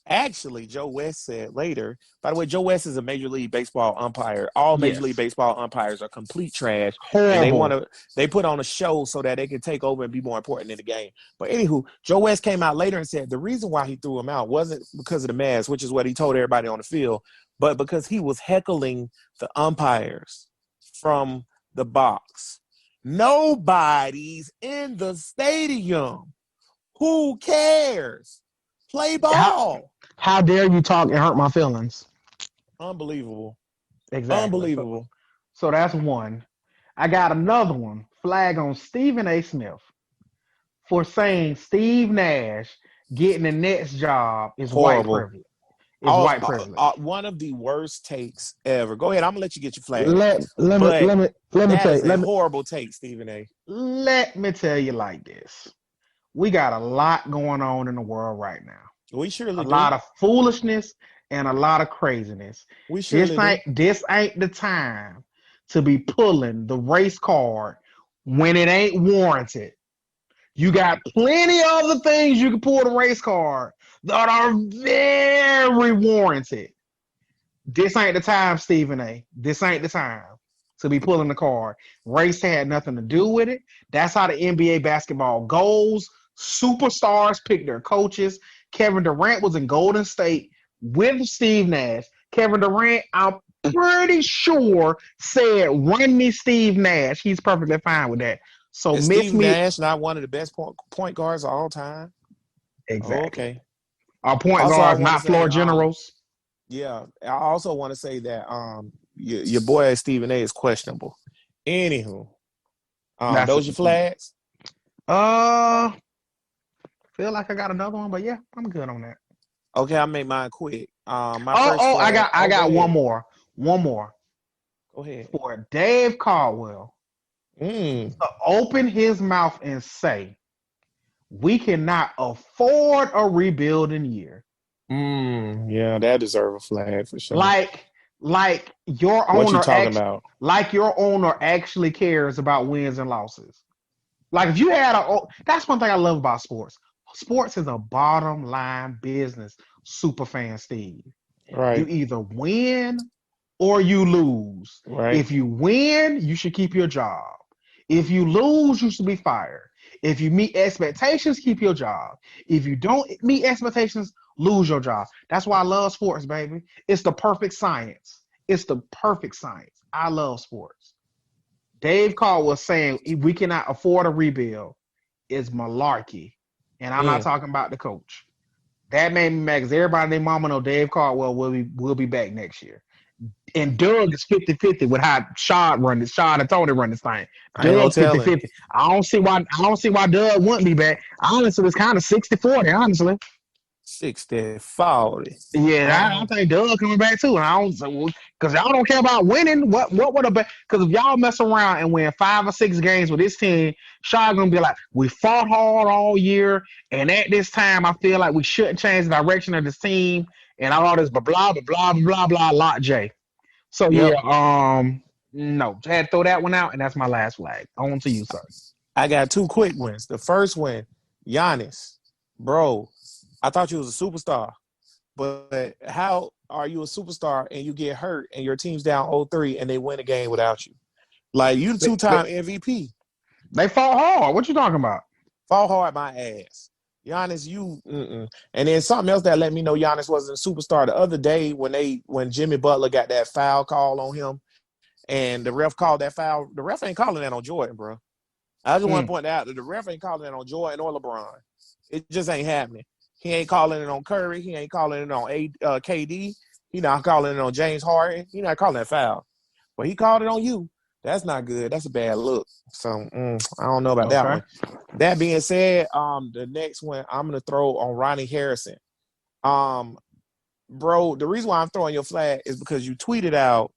A: Actually, Joe West said later, by the way, Joe West is a Major League Baseball umpire. All Major League Baseball umpires are complete trash.
B: Horrible.
A: And they put on a show so that they can take over and be more important in the game. But anywho, Joe West came out later and said the reason why he threw him out wasn't because of the mask, which is what he told everybody on the field, but because he was heckling the umpires from the box. Nobody's in the stadium. Who cares? Play ball.
B: How dare you talk and hurt my feelings?
A: Unbelievable.
B: Exactly.
A: Unbelievable.
B: So that's one. I got another one. Flag on Stephen A. Smith for saying Steve Nash getting the Nets job is
A: horrible.
B: White privilege. White privilege.
A: One of the worst takes ever. Go ahead. I'm gonna let you get your flag.
B: Let me tell you.
A: Horrible take, Stephen A.
B: Let me tell you like this. We got a lot going on in the world right now.
A: We surely
B: do. A lot of foolishness and a lot of craziness.
A: We surely
B: this ain't the time to be pulling the race card when it ain't warranted. You got plenty of other things you can pull the race card that are very warranted. This ain't the time, Stephen A. This ain't the time to be pulling the card. Race had nothing to do with it. That's how the NBA basketball goes. Superstars pick their coaches. Kevin Durant was in Golden State with Steve Nash. Kevin Durant, I'm pretty sure, said, run me Steve Nash. He's perfectly fine with that. So
A: is Steve Nash not one of the best point guards of all time?
B: Exactly.
A: Oh, okay.
B: Our point guards, not floor generals.
A: Yeah. I also want to say that your boy Stephen A is questionable. Anywho. Those your flags?
B: Feel like I got another one, but yeah, I'm good on that.
A: Okay, I'll make mine quick.
B: I got one more.
A: Go ahead.
B: For Dave Caldwell to open his mouth and say, we cannot afford a rebuilding year.
A: Yeah, that deserves a flag for sure.
B: Like your owner.
A: What you talking about?
B: Like your owner actually cares about wins and losses. Like if you had that's one thing I love about sports. Sports is a bottom line business, superfan Steve.
A: Right.
B: You either win or you lose.
A: Right.
B: If you win, you should keep your job. If you lose, you should be fired. If you meet expectations, keep your job. If you don't meet expectations, lose your job. That's why I love sports, baby. It's the perfect science. I love sports. Dave Caldwell saying we cannot afford a rebuild is malarkey. And I'm not talking about the coach. That made me mad because everybody and their mama know Dave Caldwell will be back next year. And Doug is 50-50 with how Shad and Tony run this thing. Doug 50-50. I don't see why Doug wouldn't be back. Honestly, it's kind of 60-40, honestly.
A: 60-40.
B: Yeah, I think Doug coming back too. And I don't, because y'all don't care about winning. What would have been? Because if y'all mess around and win 5 or 6 games with this team, Shad gonna be like, we fought hard all year, and at this time, I feel like we shouldn't change the direction of this team and all this blah blah blah blah blah lot J. So no, I had to throw that one out, and that's my last flag. On to you, sir.
A: I got 2 quick wins. The first one, Giannis, bro. I thought you was a superstar, but how are you a superstar and you get hurt and your team's down 0-3 and they win a game without you? Like, you the 2-time MVP.
B: They fought hard. What you talking about?
A: Fought hard my ass. Giannis, And then something else that let me know Giannis wasn't a superstar the other day when Jimmy Butler got that foul call on him and the ref called that foul. The ref ain't calling that on Jordan, bro. I just want to point out that the ref ain't calling that on Jordan or LeBron. It just ain't happening. He ain't calling it on Curry. He ain't calling it on KD. He not calling it on James Harden. He not calling that foul. But he called it on you. That's not good. That's a bad look. So I don't know about that one. That being said, the next one I'm gonna throw on Ronnie Harrison. Bro, the reason why I'm throwing your flag is because you tweeted out,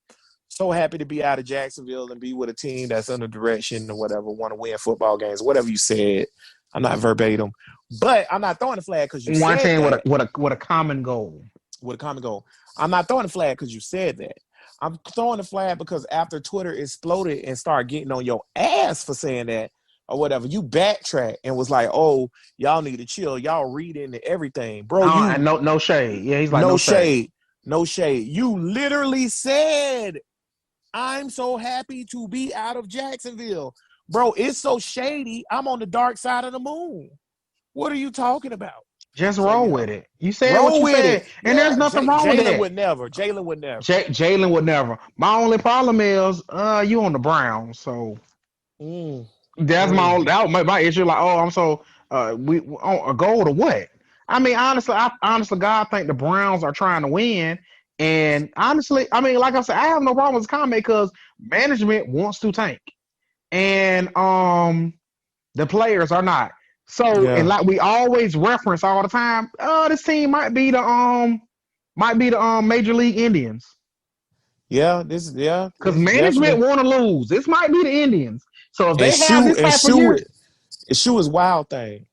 A: so happy to be out of Jacksonville and be with a team that's under direction or whatever, want to win football games, whatever you said. I'm not verbatim, but I'm not throwing the flag because you said that.
B: With a common goal.
A: With a common goal. I'm not throwing the flag because you said that. I'm throwing the flag because after Twitter exploded and started getting on your ass for saying that or whatever, you backtracked and was like, "Oh, y'all need to chill. Y'all read into everything, bro."
B: No shade. Yeah, he's like
A: no shade. No shade. You literally said, "I'm so happy to be out of Jacksonville." Bro, it's so shady. I'm on the dark side of the moon. What are you talking about?
B: Just roll with it. You said what you said, and there's nothing wrong with that.
A: Jalen would never. Jalen would never. My only problem is, you on the Browns, so that's my issue. Like, I'm so we on a goal to what? I mean, honestly, God, I think the Browns are trying to win, and honestly, I mean, like I said, I have no problem with this comment because management wants to tank, and the players are not. So, and like we always reference all the time, this team might be the Major League Indians. Because
B: management want to lose. This might be the Indians. So if they have this type of year,
A: Shu is wild thing,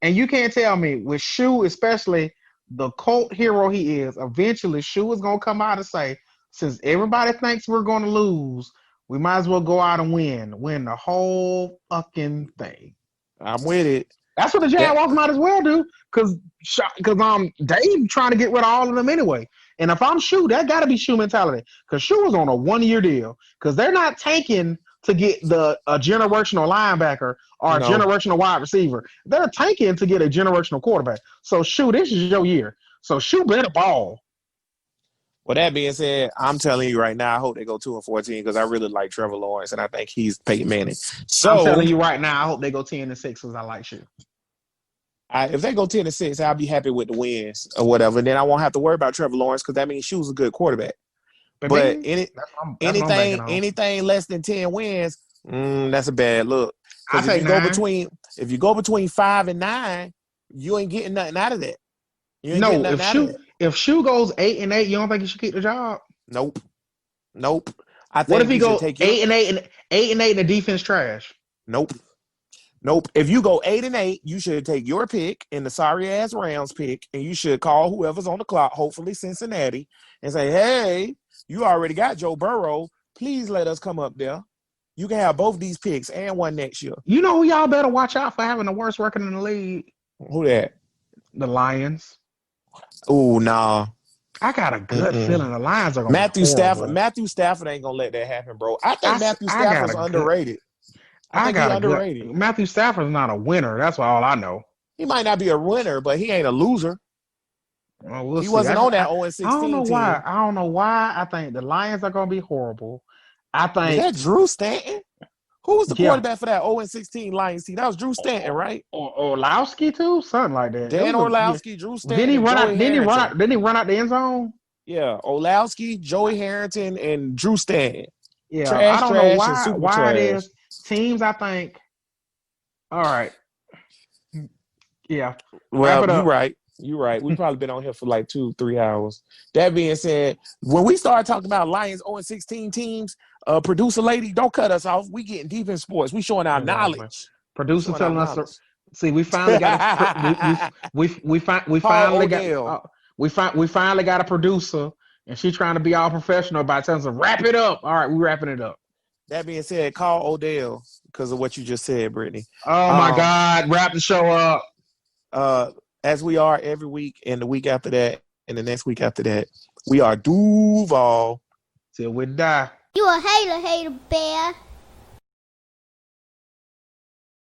B: and you can't tell me with Shu, especially the cult hero he is. Eventually, Shu is gonna come out and say, since everybody thinks we're going to lose, we might as well go out and win the whole fucking thing.
A: I'm with it.
B: That's what the Jaguars might as well do, because Dave trying to get rid of all of them anyway. And if I'm Shu, that got to be Shu mentality, because Shu was on a 1-year deal, because they're not tanking to get a generational linebacker or a generational wide receiver. They're tanking to get a generational quarterback. So Shu, this is your year. So Shu better ball.
A: Well, that being said, I'm telling you right now, I hope they go 2-14 because I really like Trevor Lawrence and I think he's Peyton Manning. So
B: I'm telling you right now, I hope they go 10-6 because I like Shu.
A: If they go 10-6, I'll be happy with the wins or whatever. And then I won't have to worry about Trevor Lawrence because that means Shu's a good quarterback. But anything less than 10 wins, that's a bad look. Because if you go between 5 and 9, you ain't getting nothing out of that.
B: If Shu goes 8-8, you don't think he should keep the job?
A: Nope.
B: I think what if he goes 8-8 and the defense trash?
A: Nope. If you go 8-8, you should take your pick and the sorry ass Rams pick, and you should call whoever's on the clock, hopefully Cincinnati, and say, "Hey, you already got Joe Burrow. Please let us come up there. You can have both these picks and one next year."
B: You know who y'all better watch out for having the worst record in the league?
A: Who that?
B: The Lions.
A: Oh, nah.
B: I got a good feeling the Lions are going to
A: Matthew Stafford ain't going to let that happen, bro. I think Matthew Stafford's underrated. I think he's underrated.
B: Matthew Stafford's not a winner. That's all I know.
A: He might not be a winner, but he ain't a loser.
B: Well,
A: he wasn't on that 0-16
B: I don't know
A: team.
B: why. I don't know why I think the Lions are going to be horrible. I think.
A: Is that Drew Stanton? Who was the quarterback for that 0-16 Lions team? That was Drew Stanton, right?
B: Orlovsky too, something like that.
A: Dan Orlovsky, Drew Stanton.
B: Didn't he run out the end zone?
A: Yeah, Orlovsky, Joey Harrington, and Drew Stanton.
B: Yeah, I don't know why it is. Teams, I think. All right. Yeah.
A: Well, you're right. We've probably been on here for like 2-3 hours. That being said, when we start talking about Lions 0-16 teams, producer lady, don't cut us off. We getting deep in sports. We showing our knowledge.
B: Producer telling us. See, we finally got we finally got a producer, and she trying to be all professional by telling us wrap it up. All right, we wrapping it up.
A: That being said, call Odell because of what you just said, Brittany.
B: Oh my God, wrap the show up.
A: As we are every week, and the week after that, and the next week after that, we are Duval.
B: Till we die.
D: You a hater, bear.